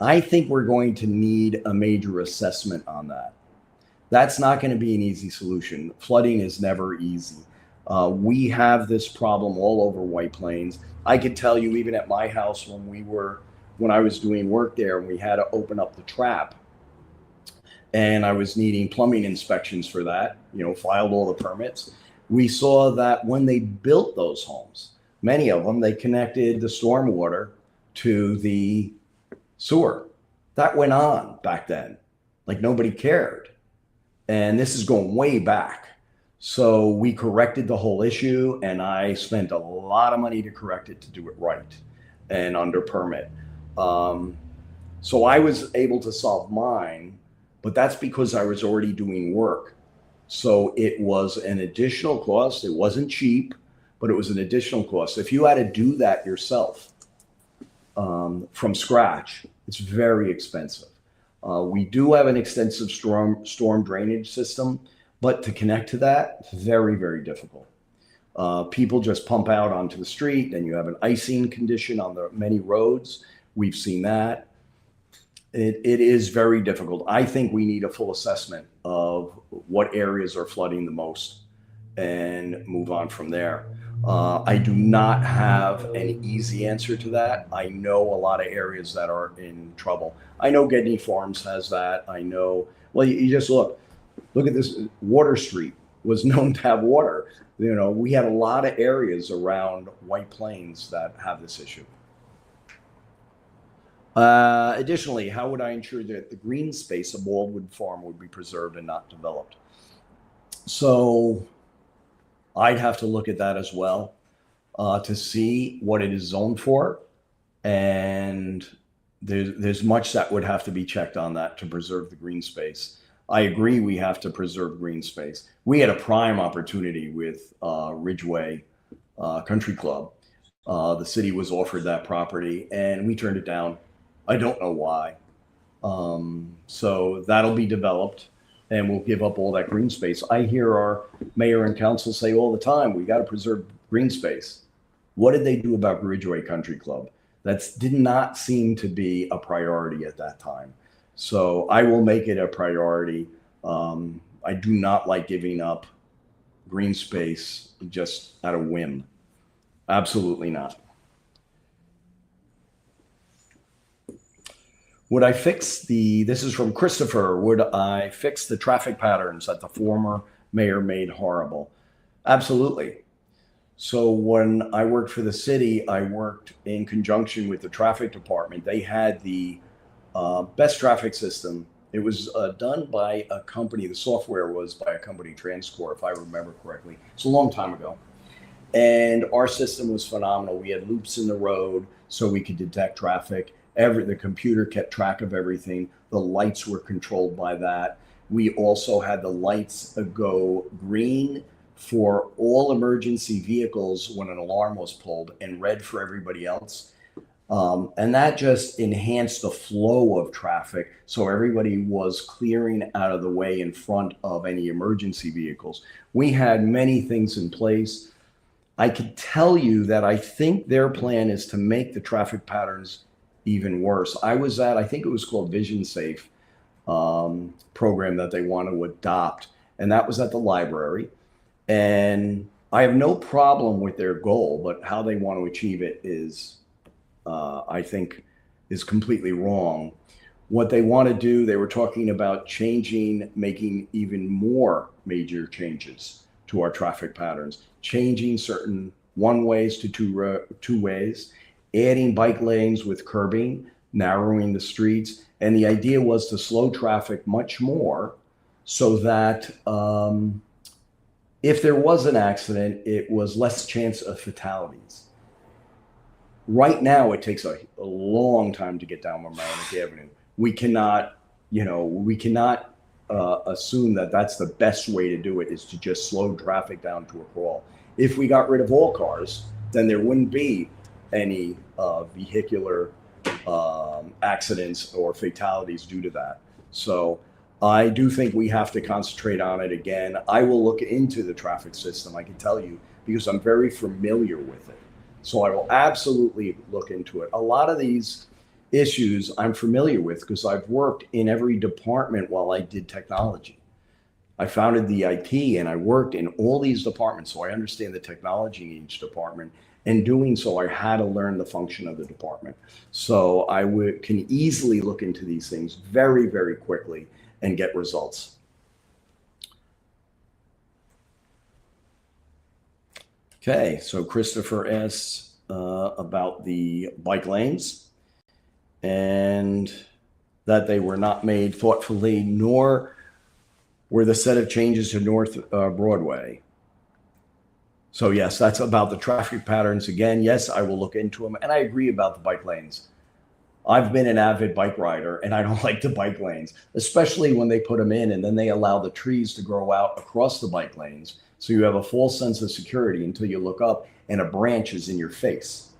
I think we're going to need a major assessment on that. That's not going to be an easy solution. Flooding is never easy. We have this problem all over White Plains. I could tell you, even at my house, when I was doing work there, and we had to open up the trap, and I was needing plumbing inspections for that, filed all the permits. We saw that when they built those homes, many of them, they connected the stormwater to the sewer. That went on back then, like nobody cared. And this is going way back. So we corrected the whole issue, and I spent a lot of money to correct it, to do it right and under permit. So I was able to solve mine, but that's because I was already doing work. So it was an additional cost. It wasn't cheap, but it was an additional cost. If you had to do that yourself from scratch, it's very expensive. We do have an extensive storm drainage system, but to connect to that, it's very, very difficult. People just pump out onto the street, and you have an icing condition on the many roads. We've seen that. It is very difficult. I think we need a full assessment of what areas are flooding the most and move on from there. I do not have an easy answer to that. I know a lot of areas that are in trouble. I know Gedney Farms has that. I know, well, you just look at this. Water Street was known to have water. We had a lot of areas around White Plains that have this issue. Additionally, how would I ensure that the green space of Waldwood Farm would be preserved and not developed? So I'd have to look at that as well to see what it is zoned for. And there's much that would have to be checked on that to preserve the green space. I agree we have to preserve green space. We had a prime opportunity with Ridgeway Country Club. The city was offered that property, and we turned it down. I don't know why. So that'll be developed, and we'll give up all that green space. I hear our mayor and council say all the time, we got to preserve green space. What did they do about Ridgeway Country Club? That did not seem to be a priority at that time. So I will make it a priority. I do not like giving up green space just out of whim. Absolutely not. Would I fix this is from Christopher, would I fix the traffic patterns that the former mayor made horrible? Absolutely. So when I worked for the city, I worked in conjunction with the traffic department. They had the best traffic system. It was done by a company, the software was by a company, Transcore, if I remember correctly. It's a long time ago. And our system was phenomenal. We had loops in the road so we could detect traffic. The computer kept track of everything. The lights were controlled by that. We also had the lights go green for all emergency vehicles when an alarm was pulled, and red for everybody else. And that just enhanced the flow of traffic. So everybody was clearing out of the way in front of any emergency vehicles. We had many things in place. I could tell you that I think their plan is to make the traffic patterns even worse. I think it was called Vision Safe program that they want to adopt. And that was at the library. And I have no problem with their goal, but how they want to achieve it is, I think, is completely wrong. What they want to do, they were talking about making even more major changes to our traffic patterns, changing certain one ways to two ways, adding bike lanes with curbing, narrowing the streets. And the idea was to slow traffic much more so that if there was an accident, it was less chance of fatalities. Right now, it takes a long time to get down Mamaroneck Avenue. We cannot, assume that that's the best way to do it, is to just slow traffic down to a crawl. If we got rid of all cars, then there wouldn't be any vehicular accidents or fatalities due to that. So I do think we have to concentrate on it again. I will look into the traffic system, I can tell you, because I'm very familiar with it. So I will absolutely look into it. A lot of these issues I'm familiar with because I've worked in every department while I did technology. I founded the IT and I worked in all these departments, so I understand the technology in each department. And doing so, I had to learn the function of the department. So can easily look into these things very, very quickly and get results. Okay, so Christopher asks about the bike lanes and that they were not made thoughtfully, nor were the set of changes to North Broadway. So yes, that's about the traffic patterns. Again, yes, I will look into them. And I agree about the bike lanes. I've been an avid bike rider and I don't like the bike lanes, especially when they put them in and then they allow the trees to grow out across the bike lanes. So you have a false sense of security until you look up and a branch is in your face.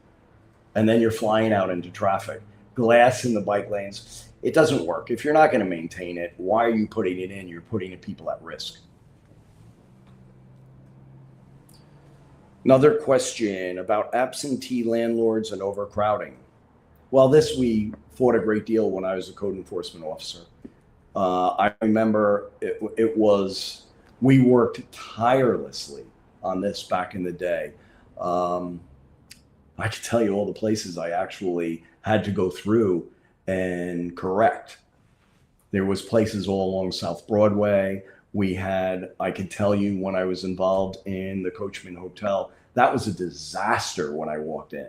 And then you're flying out into traffic. Glass in the bike lanes, it doesn't work. If you're not going to maintain it, why are you putting it in? You're putting people at risk. Another question about absentee landlords and overcrowding. Well, this we fought a great deal when I was a code enforcement officer. I remember we worked tirelessly on this back in the day. I could tell you all the places I actually had to go through and correct. There was places all along South Broadway. I could tell you when I was involved in the Coachman Hotel, that was a disaster when I walked in.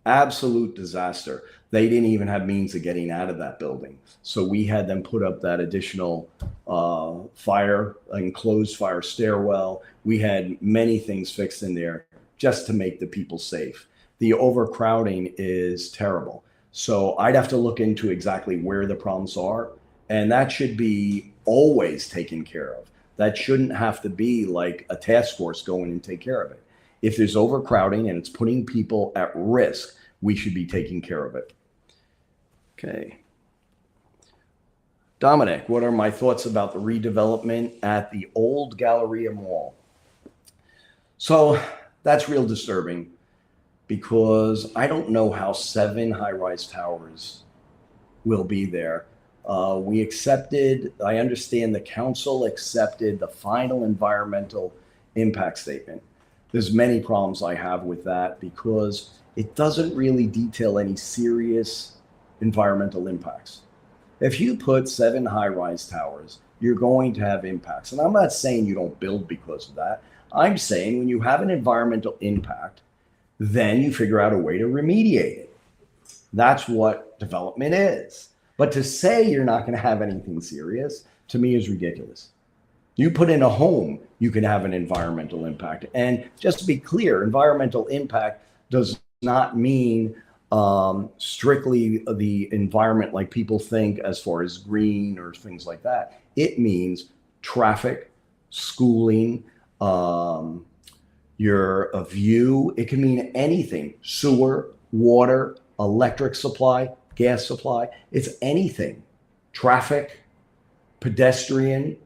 Absolute disaster. They didn't even have means of getting out of that building. So we had them put up that additional enclosed fire stairwell. We had many things fixed in there just to make the people safe. The overcrowding is terrible. So I'd have to look into exactly where the problems are. And that should be always taken care of. That shouldn't have to be like a task force going and take care of it. If there's overcrowding and it's putting people at risk, we should be taking care of it. Okay. Dominic, what are my thoughts about the redevelopment at the old Galleria Mall? So that's real disturbing because I don't know how 7 high-rise towers will be there. I understand the council accepted the final environmental impact statement. There's many problems I have with that because it doesn't really detail any serious environmental impacts. If you put 7 high-rise towers, you're going to have impacts. And I'm not saying you don't build because of that. I'm saying when you have an environmental impact, then you figure out a way to remediate it. That's what development is. But to say you're not going to have anything serious, to me, is ridiculous. You put in a home, you can have an environmental impact. And just to be clear, environmental impact does not mean strictly the environment like people think as far as green or things like that. It means traffic, schooling, your view. It can mean anything: sewer, water, electric supply, gas supply. It's anything. Traffic, pedestrian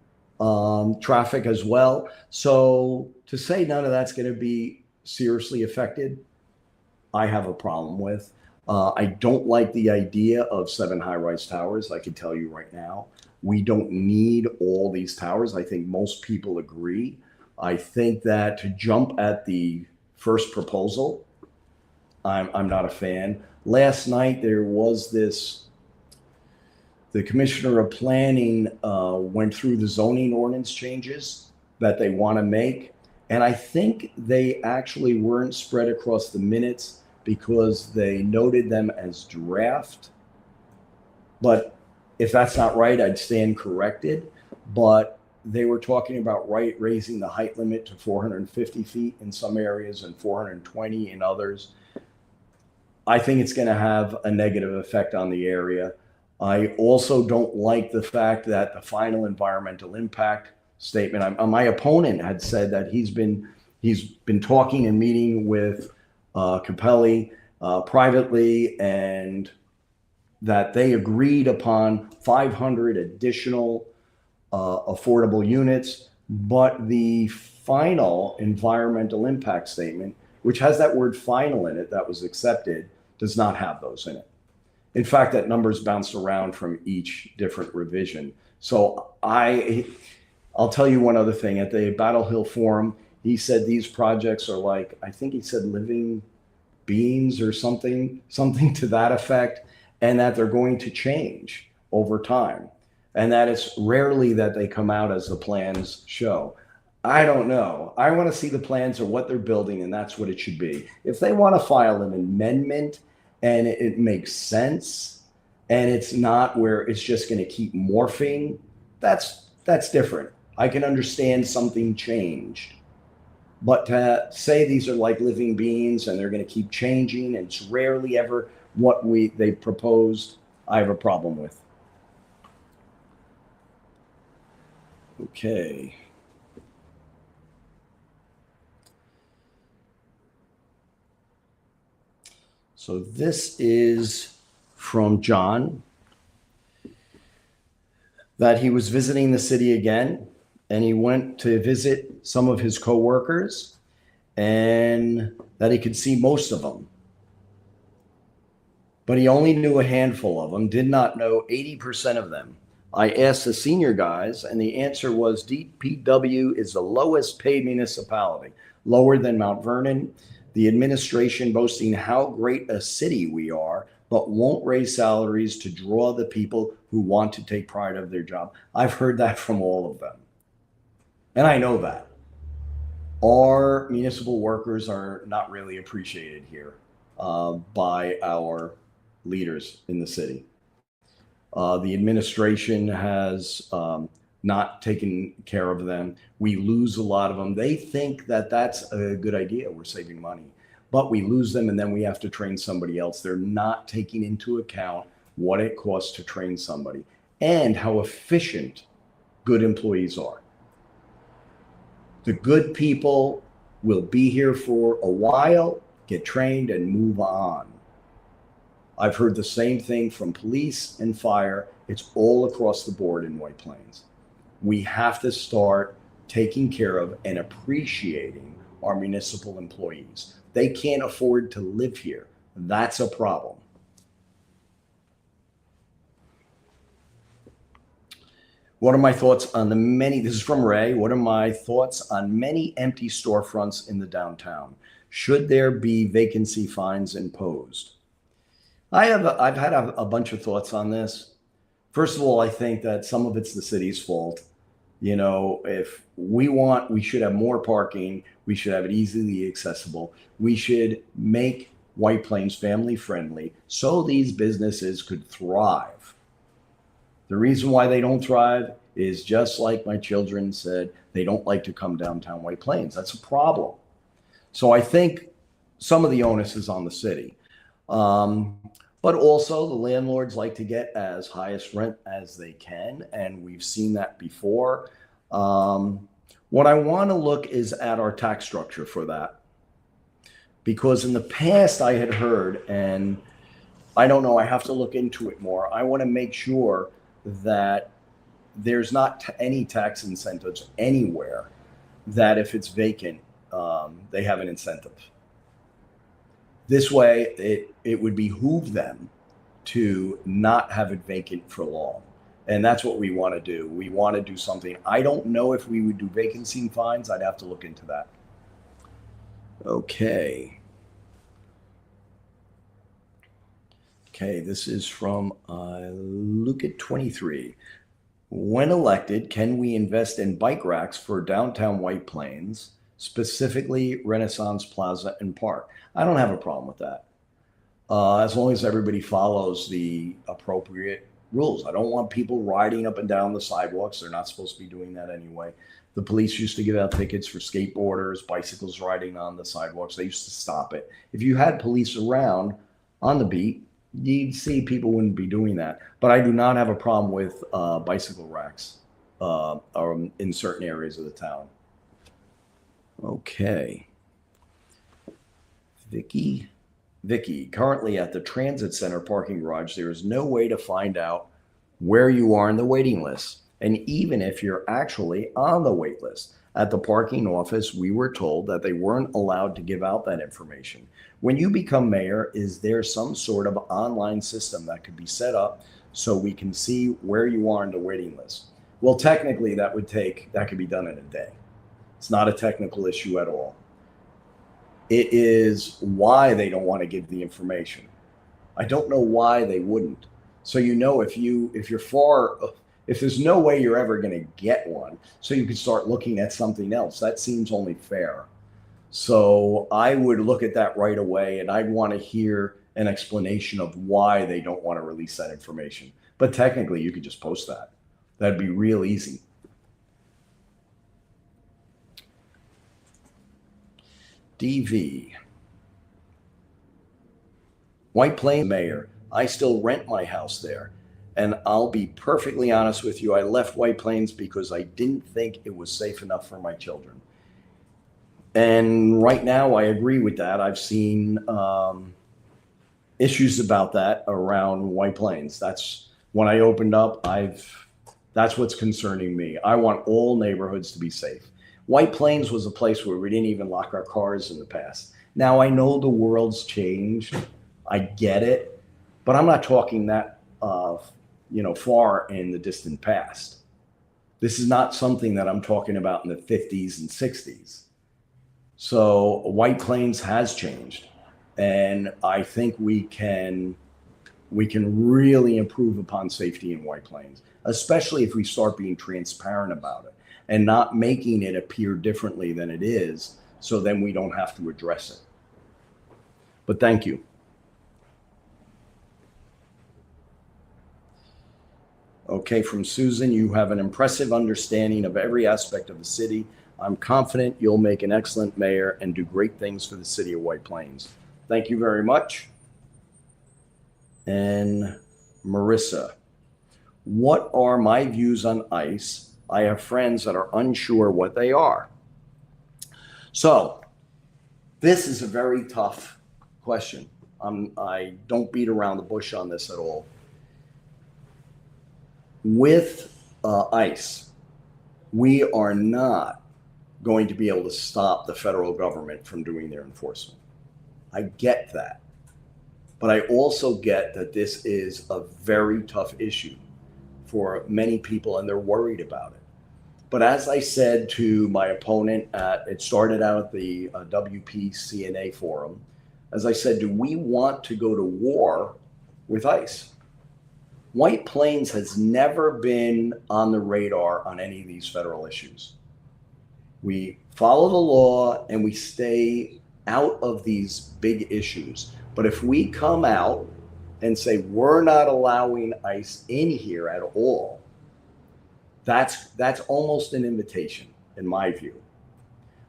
traffic as well. So to say none of that's going to be seriously affected, I have a problem with. I don't like the idea of 7 high-rise towers. I can tell you right now, we don't need all these towers. I think most people agree. I think that to jump at the first proposal, I'm not a fan. Last night there was the commissioner of planning went through the zoning ordinance changes that they want to make. And I think they actually weren't spread across the minutes because they noted them as draft. But if that's not right, I'd stand corrected. But they were talking about raising the height limit to 450 feet in some areas and 420 in others. I think it's going to have a negative effect on the area. I also don't like the fact that the final environmental impact statement, my opponent had said that he's been talking and meeting with Capelli privately, and that they agreed upon 500 additional affordable units, but the final environmental impact statement, which has that word final in it that was accepted, does not have those in it. In fact, that number's bounced around from each different revision. So I'll tell you one other thing. At the Battle Hill Forum, he said these projects are like, I think he said living beings or something to that effect, and that they're going to change over time. And that it's rarely that they come out as the plans show. I don't know. I want to see the plans of what they're building, and that's what it should be. If they want to file an amendment and it makes sense, and it's not where it's just going to keep morphing, that's different. I can understand something changed. But to say these are like living beings and they're going to keep changing, and it's rarely ever what they proposed, I have a problem with. Okay. So this is from John, that he was visiting the city again, and he went to visit some of his coworkers, and that he could see most of them. But he only knew a handful of them, did not know 80% of them. I asked the senior guys, and the answer was DPW is the lowest paid municipality, lower than Mount Vernon. The administration boasting how great a city we are, but won't raise salaries to draw the people who want to take pride of their job. I've heard that from all of them. And I know that. Our municipal workers are not really appreciated here by our leaders in the city. The administration has not taken care of them. We lose a lot of them. They think that that's a good idea. We're saving money, but we lose them, and then we have to train somebody else. They're not taking into account what it costs to train somebody and how efficient good employees are. The good people will be here for a while, get trained, and move on. I've heard the same thing from police and fire. It's all across the board in White Plains. We have to start taking care of and appreciating our municipal employees. They can't afford to live here. That's a problem. What are my thoughts on the many, this is from Ray, what are my thoughts on many empty storefronts in the downtown? Should there be vacancy fines imposed? I've had a bunch of thoughts on this. First of all, I think that some of it's the city's fault. You know, if we should have more parking. We should have it easily accessible. We should make White Plains family friendly so these businesses could thrive. The reason why they don't thrive is just like my children said, they don't like to come downtown White Plains. That's a problem. So I think some of the onus is on the city. But also the landlords like to get as highest rent as they can, and we've seen that before. What I want to look is at our tax structure for that, because in the past I had heard, and I don't know, I have to look into it more. I want to make sure that there's not any tax incentives anywhere, that if it's vacant, they have an incentive. This way, it would behoove them to not have it vacant for long. And that's what we want to do. We want to do something. I don't know if we would do vacancy fines. I'd have to look into that. Okay. Okay, this is from Luke at 23. When elected, can we invest in bike racks for downtown White Plains, specifically Renaissance Plaza and Park? I don't have a problem with that, as long as everybody follows the appropriate rules. I don't want people riding up and down the sidewalks. They're not supposed to be doing that anyway. The police used to give out tickets for skateboarders, bicycles riding on the sidewalks. They used to stop it. If you had police around, on the beat, you'd see people wouldn't be doing that. But I do not have a problem with bicycle racks in certain areas of the town. Okay. Vicky, currently at the transit center parking garage, there is no way to find out where you are in the waiting list. And even if you're actually on the wait list. At the parking office, we were told that they weren't allowed to give out that information. When you become mayor, is there some sort of online system that could be set up so we can see where you are in the waiting list? Well, technically that could be done in a day. It's not a technical issue at all. It is why they don't want to give the information. I don't know why they wouldn't. So if there's no way you're ever going to get one, so you can start looking at something else. That seems only fair. So I would look at that right away, and I'd want to hear an explanation of why they don't want to release that information. But technically, you could just post that. That'd be real easy. DV. White Plains Mayor. I still rent my house there. And I'll be perfectly honest with you, I left White Plains because I didn't think it was safe enough for my children. And right now, I agree with that. I've seen issues about that around White Plains. That's when I opened up, that's what's concerning me. I want all neighborhoods to be safe. White Plains was a place where we didn't even lock our cars in the past. Now, I know the world's changed. I get it. But I'm not talking that far in the distant past. This is not something that I'm talking about in the 50s and 60s. So White Plains has changed, and I think we can really improve upon safety in White Plains, especially if we start being transparent about it and not making it appear differently than it is, so then we don't have to address it. But thank you. Okay, from Susan, you have an impressive understanding of every aspect of the city. I'm confident you'll make an excellent mayor and do great things for the city of White Plains. Thank you very much. And Marissa, what are my views on ICE? I have friends that are unsure what they are. So this is a very tough question. I don't beat around the bush on this at all. With ICE, we are not going to be able to stop the federal government from doing their enforcement. I get that. But I also get that this is a very tough issue for many people, and they're worried about it. But as I said to my opponent, it started out at the WPCNA forum. As I said, do we want to go to war with ICE? White Plains has never been on the radar on any of these federal issues. We follow the law and we stay out of these big issues. But if we come out and say we're not allowing ICE in here at all, that's almost an invitation, in my view,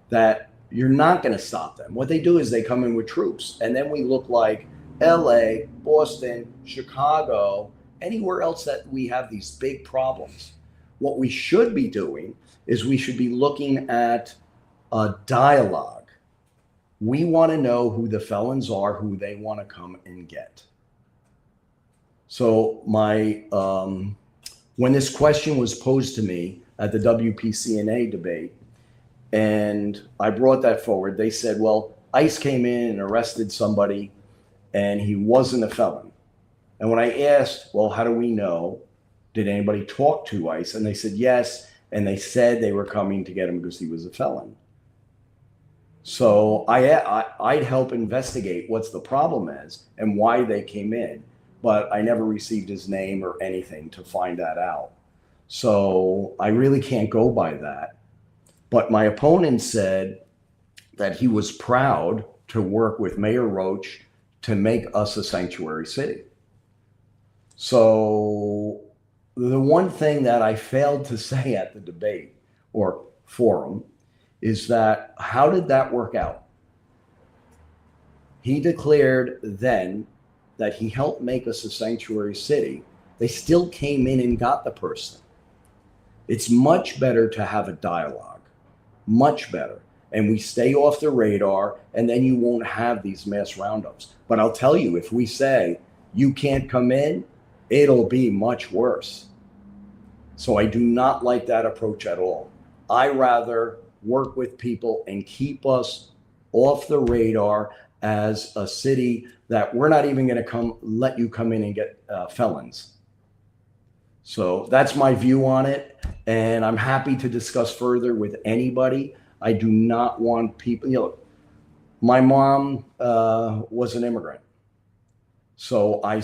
that you're not going to stop them. What they do is they come in with troops, and then we look like LA, Boston, Chicago, anywhere else that we have these big problems. What we should be doing is we should be looking at a dialogue. We want to know who the felons are, who they want to come and get. So when this question was posed to me at the WPCNA debate, and I brought that forward, they said, well, ICE came in and arrested somebody and he wasn't a felon. And when I asked, well, how do we know? Did anybody talk to ICE? And they said yes. And they said they were coming to get him because he was a felon. So I'd help investigate what's the problem is and why they came in. But I never received his name or anything to find that out. So I really can't go by that. But my opponent said that he was proud to work with Mayor Roach to make us a sanctuary city. So the one thing that I failed to say at the debate or forum is that how did that work out? He declared then that he helped make us a sanctuary city, they still came in and got the person. It's much better to have a dialogue, much better. And we stay off the radar, and then you won't have these mass roundups. But I'll tell you, if we say you can't come in, it'll be much worse. So I do not like that approach at all. I rather work with people and keep us off the radar as a city that we're not even going to let you come in and get felons. So that's my view on it. And I'm happy to discuss further with anybody. I do not want people, my mom was an immigrant. So I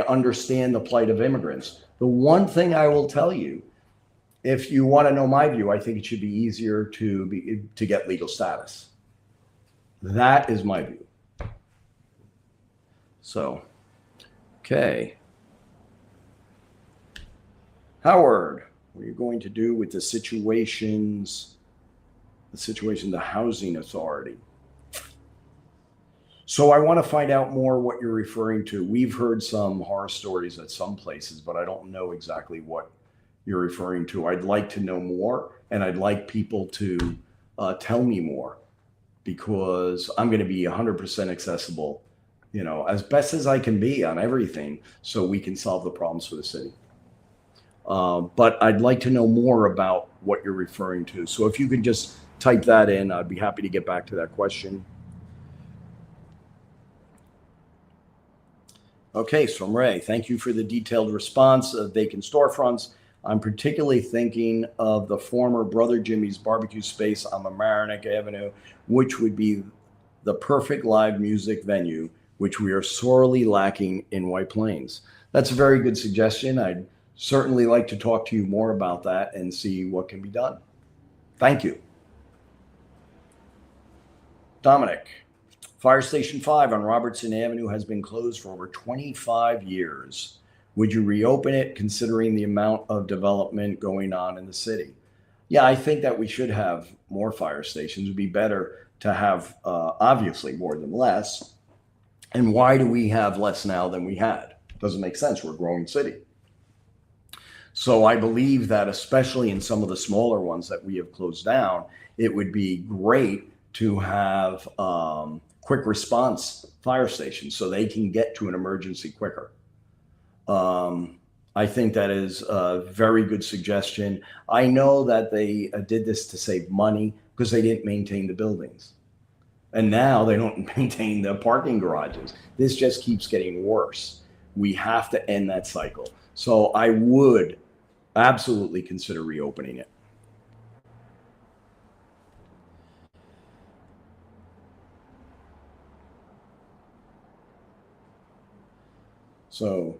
understand the plight of immigrants. The one thing I will tell you, if you want to know my view, I think it should be easier to get legal status. That is my view. So, okay. Howard, what are you going to do with the situation, the housing authority? So I want to find out more what you're referring to. We've heard some horror stories at some places, but I don't know exactly what you're referring to. I'd like to know more, and I'd like people to tell me more, because I'm going to be 100% accessible, as best as I can be on everything, so we can solve the problems for the city. But I'd like to know more about what you're referring to. So if you could just type that in, I'd be happy to get back to that question. Okay, so from Ray, thank you for the detailed response of vacant storefronts. I'm particularly thinking of the former Brother Jimmy's barbecue space on Mamaroneck Avenue, which would be the perfect live music venue, which we are sorely lacking in White Plains. That's a very good suggestion. I'd certainly like to talk to you more about that and see what can be done. Thank you. Dominic, Fire Station 5 on Robertson Avenue has been closed for over 25 years. Would you reopen it, considering the amount of development going on in the city? Yeah, I think that we should have more fire stations. It would be better to have, obviously, more than less. And why do we have less now than we had? Doesn't make sense. We're a growing city. So I believe that, especially in some of the smaller ones that we have closed down, it would be great to have quick response fire stations so they can get to an emergency quicker. I think that is a very good suggestion. I know that they did this to save money because they didn't maintain the buildings. And now they don't maintain the parking garages. This just keeps getting worse. We have to end that cycle. So I would absolutely consider reopening it. So,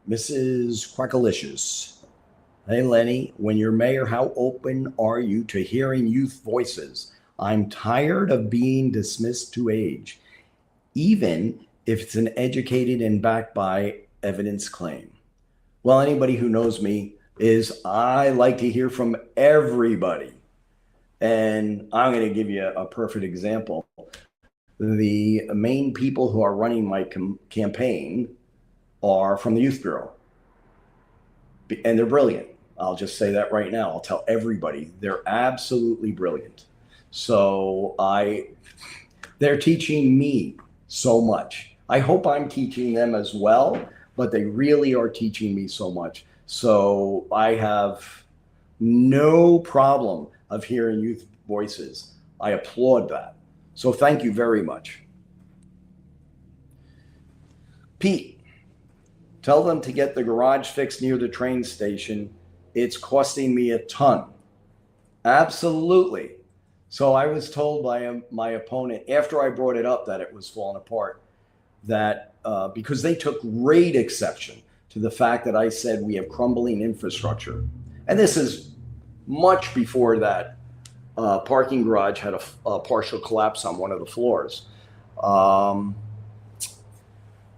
Mrs. Quackalicious. Hey, Lenny, when you're mayor, how open are you to hearing youth voices? I'm tired of being dismissed to age, even if it's an educated and backed by evidence claim. Well, anybody who knows me is I like to hear from everybody. And I'm going to give you a perfect example. The main people who are running my campaign are from the Youth Bureau. And they're brilliant. I'll just say that right now. I'll tell everybody they're absolutely brilliant. So they're teaching me so much. I hope I'm teaching them as well, but they really are teaching me so much. So I have no problem of hearing youth voices. I applaud that. So thank you very much. Pete, tell them to get the garage fixed near the train station. It's costing me a ton. Absolutely. So I was told by my opponent after I brought it up that it was falling apart, that because they took great exception to the fact that I said we have crumbling infrastructure. And this is much before that parking garage had a partial collapse on one of the floors.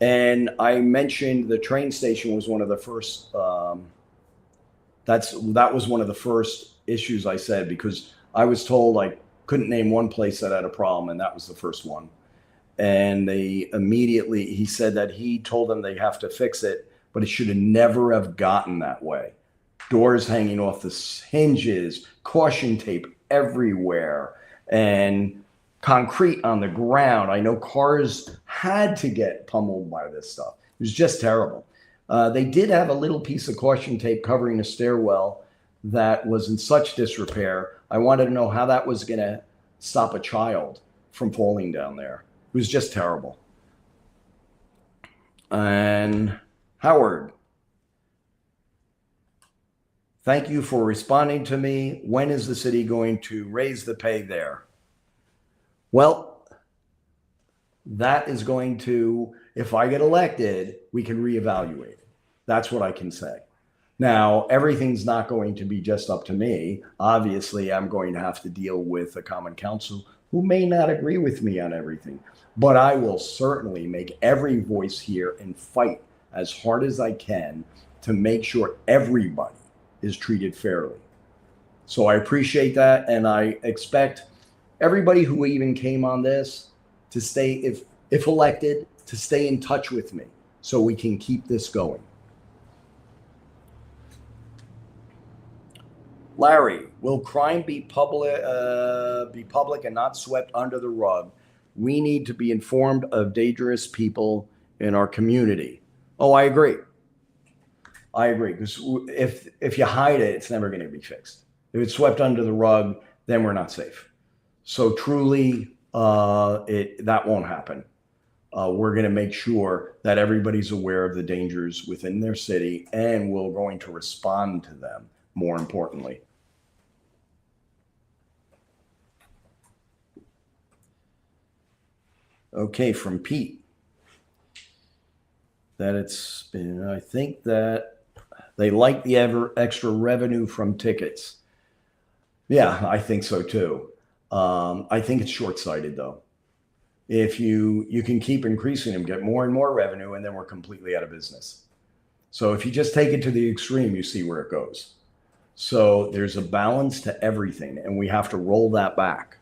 And I mentioned the train station was one of the first, that was one of the first issues I said, because I was told I couldn't name one place that had a problem, and that was the first one. And he said that he told them they have to fix it, but it should have never have gotten that way. Doors hanging off the hinges, caution tape everywhere, and concrete on the ground. I know cars had to get pummeled by this stuff. It was just terrible. They did have a little piece of caution tape covering a stairwell that was in such disrepair. I wanted to know how that was going to stop a child from falling down there. It was just terrible. And Howard, thank you for responding to me. When is the city going to raise the pay there? Well, that is going to, if I get elected, we can reevaluate it. That's what I can say. Now, everything's not going to be just up to me. Obviously, I'm going to have to deal with a common council who may not agree with me on everything. But I will certainly make every voice here and fight as hard as I can to make sure everybody is treated fairly. So I appreciate that, and I expect everybody who even came on this to stay, if elected, to stay in touch with me so we can keep this going. Larry, will crime be public and not swept under the rug? We need to be informed of dangerous people in our community. Oh, I agree. Because if you hide it, it's never going to be fixed. If it's swept under the rug, then we're not safe. So truly, that won't happen. We're going to make sure that everybody's aware of the dangers within their city, and we're going to respond to them, more importantly. Okay, from Pete. I think that they like the extra revenue from tickets. Yeah, I think so too. I think it's short-sighted though. If you can keep increasing them, get more and more revenue, and then we're completely out of business. So if you just take it to the extreme, you see where it goes. So there's a balance to everything, and we have to roll that back.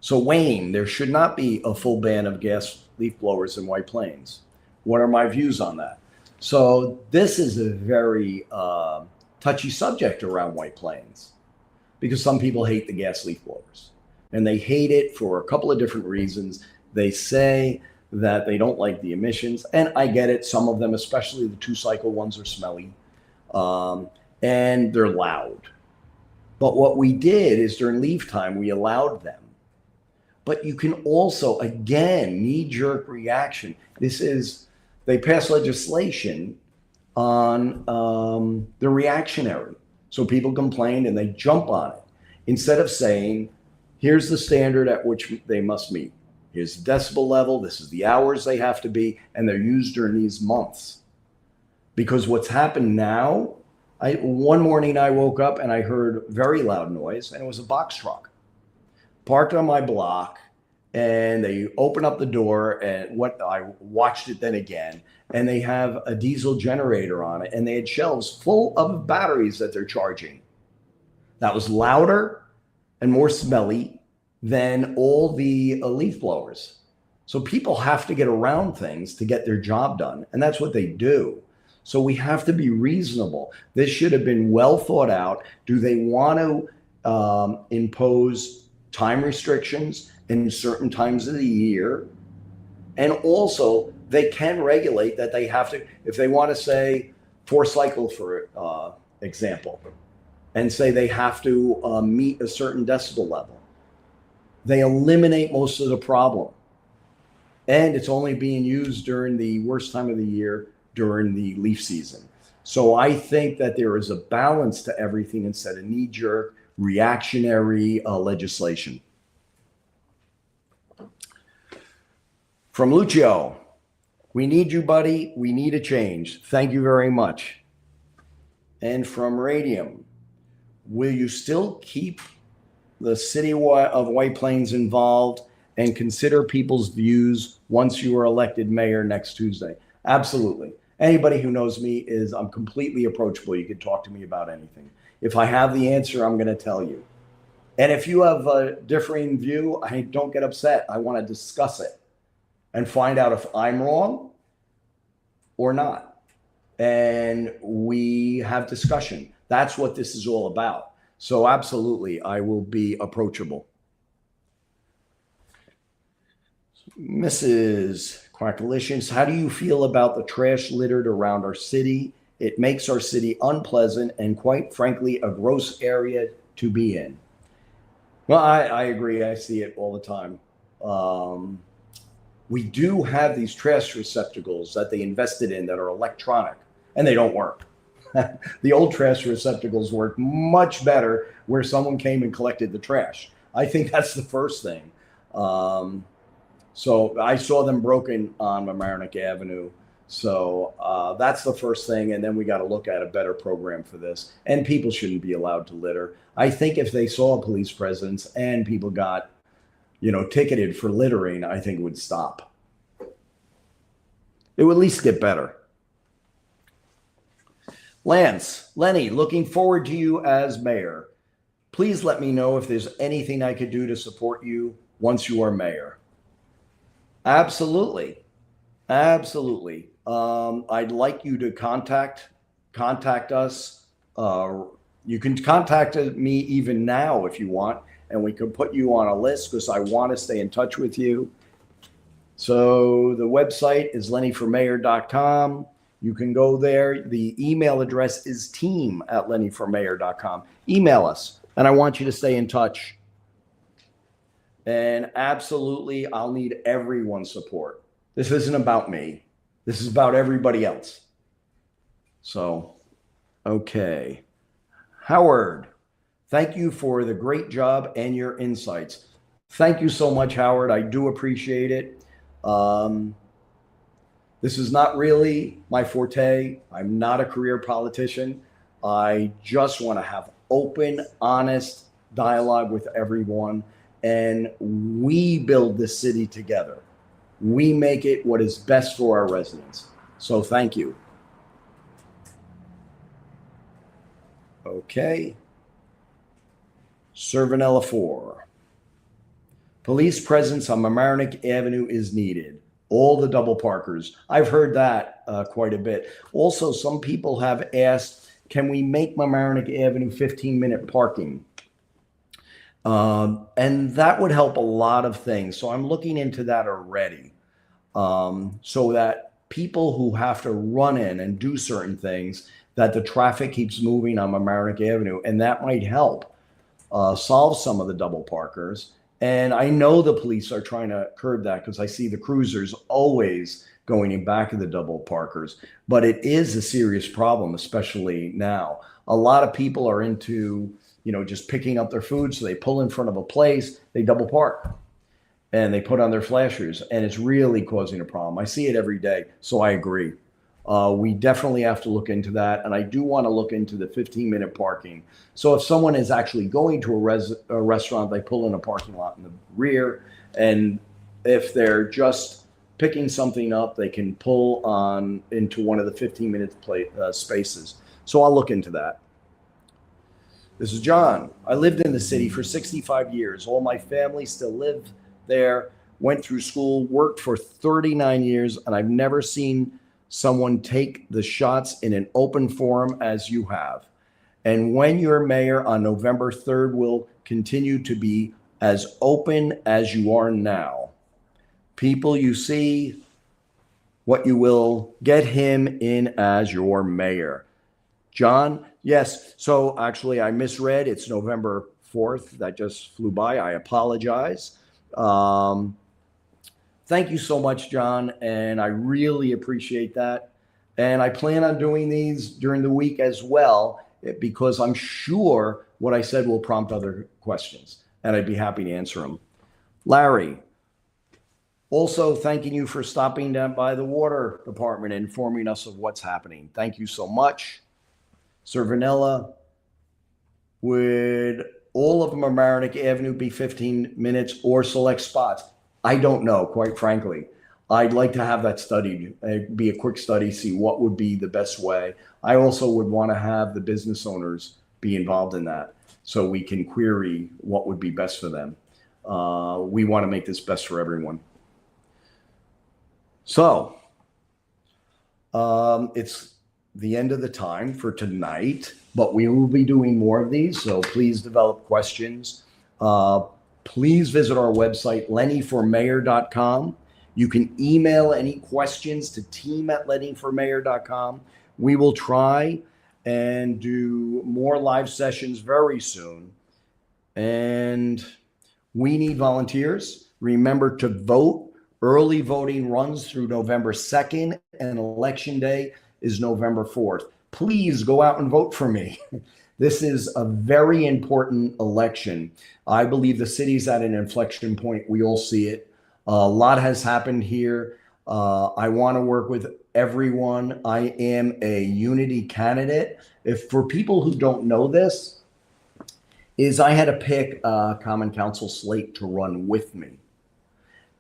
So Wayne, there should not be a full ban of gas leaf blowers in White Plains. What are my views on that? So this is a very touchy subject around White Plains because some people hate the gas leaf blowers, and they hate it for a couple of different reasons. They say that they don't like the emissions, and I get it. Some of them, especially the 2-cycle ones, are smelly, and they're loud. But what we did is during leaf time, we allowed them. But you can also, again, knee-jerk reaction. They passed legislation on the reactionary. So people complained and they jump on it. Instead of saying, here's the standard at which they must meet. Here's the decibel level. This is the hours they have to be. And they're used during these months. Because what's happened now, one morning I woke up and I heard very loud noise, and it was a box truck parked on my block, and they open up the door, and I watched it then again, and they have a diesel generator on it, and they had shelves full of batteries that they're charging. That was louder and more smelly than all the leaf blowers. So people have to get around things to get their job done, and that's what they do. So we have to be reasonable. This should have been well thought out. Do they want to impose time restrictions in certain times of the year? And also they can regulate that they have to, if they want to say 4 cycles for example, and say they have to meet a certain decibel level, they eliminate most of the problem. And it's only being used during the worst time of the year, during the leaf season. So I think that there is a balance to everything instead of knee-jerk reactionary legislation. From Lucio, we need you, buddy. We need a change. Thank you very much. And from Radium, will you still keep the city of White Plains involved and consider people's views once you are elected mayor next Tuesday? Absolutely. Anybody who knows me I'm completely approachable. You can talk to me about anything. If I have the answer, I'm going to tell you. And if you have a differing view, I don't get upset. I want to discuss it and find out if I'm wrong or not. And we have discussion. That's what this is all about. So absolutely, I will be approachable. Mrs. Quackalicious, how do you feel about the trash littered around our city? It makes our city unpleasant and quite frankly, a gross area to be in. Well, I agree. I see it all the time. We do have these trash receptacles that they invested in that are electronic and they don't work. The old trash receptacles work much better where someone came and collected the trash. I think that's the first thing. So I saw them broken on Mamaroneck Avenue. So that's the first thing. And then we got to look at a better program for this. And people shouldn't be allowed to litter. I think if they saw a police presence and people got, ticketed for littering, I think it would stop. It would at least get better. Lenny, looking forward to you as mayor. Please let me know if there's anything I could do to support you once you are mayor. Absolutely. Absolutely. I'd like you to contact us. You can contact me even now if you want, and we can put you on a list because I want to stay in touch with you. So the website is lennyformayor.com. You can go there. The email address is team@lennyformayor.com. Email us, and I want you to stay in touch. And absolutely, I'll need everyone's support. This isn't about me. This is about everybody else. So, okay. Howard, thank you for the great job and your insights. Thank you so much, Howard. I do appreciate it. This is not really my forte. I'm not a career politician. I just want to have open, honest dialogue with everyone. And we build this city together. We make it what is best for our residents. So thank you. Okay. Cervanella 4. Police presence on Mamaroneck Avenue is needed. All the double parkers. I've heard that quite a bit. Also, some people have asked, can we make Mamaroneck Avenue 15-minute parking? And that would help a lot of things. So I'm looking into that already. So that people who have to run in and do certain things, that the traffic keeps moving on Mamaroneck Avenue, and that might help solve some of the double parkers. And I know the police are trying to curb that because I see the cruisers always going in back of the double parkers. But it is a serious problem, especially now. A lot of people are into, just picking up their food. So they pull in front of a place, they double park, and they put on their flashers. And it's really causing a problem. I see it every day. So I agree. We definitely have to look into that. And I do want to look into the 15-minute parking. So if someone is actually going to a restaurant, they pull in a parking lot in the rear. And if they're just picking something up, they can pull on into one of the 15-minute spaces. So I'll look into that. This is John. I lived in the city for 65 years. All my family still live there, went through school, worked for 39 years, and I've never seen someone take the shots in an open forum as you have. And when you're mayor on November 3rd, will continue to be as open as you are now. People you see, what you will get him in as your mayor. John, yes. So actually I misread. It's November 4th. That just flew by. I apologize. Thank you so much, John. And I really appreciate that. And I plan on doing these during the week as well, because I'm sure what I said will prompt other questions, and I'd be happy to answer them. Larry, also thanking you for stopping down by the water department and informing us of what's happening. Thank you so much. Cervanella, would all of Mamaroneck Avenue be 15 minutes or select spots? I don't know, quite frankly. I'd like to have that studied. It'd be a quick study, see what would be the best way. I also would want to have the business owners be involved in that. so we can query what would be best for them. We want to make this best for everyone. So it's the end of the time for tonight, but we will be doing more of these. So please develop questions. Please visit our website, lennyformayor.com. You can email any questions to team@lennyformayor.com. We will try and do more live sessions very soon. And we need volunteers. Remember to vote. Early voting runs through November 2nd, and Election Day is November 4th. Please go out and vote for me. This is a very important election. I believe the city's at an inflection point. We all see it. A lot has happened here. I want to work with everyone. I am a unity candidate. If for people who don't know this, is I had to pick a common council slate to run with me.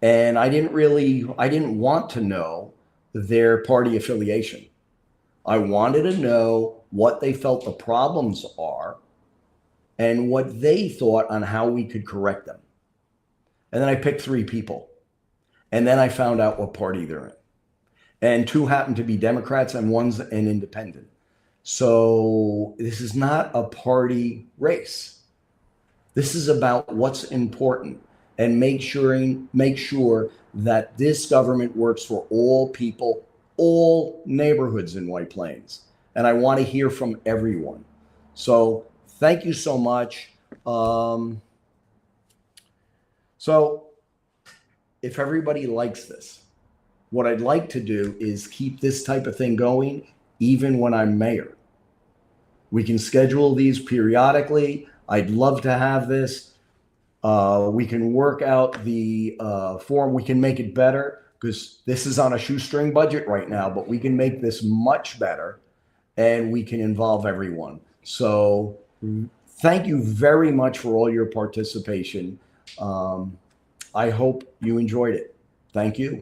And I didn't want to know their party affiliation. I wanted to know what they felt the problems are and what they thought on how we could correct them. And then I picked 3 people. And then I found out what party they're in. And 2 happened to be Democrats and one's an independent. So this is not a party race. This is about what's important, and make sure that this government works for all people, all neighborhoods in White Plains. And I want to hear from everyone. So thank you so much. So if everybody likes this, what I'd like to do is keep this type of thing going even when I'm mayor. We can schedule these periodically. I'd love to have this. We can work out the form. We can make it better, because this is on a shoestring budget right now, but we can make this much better, and we can involve everyone. So thank you very much for all your participation. I hope you enjoyed it. Thank you.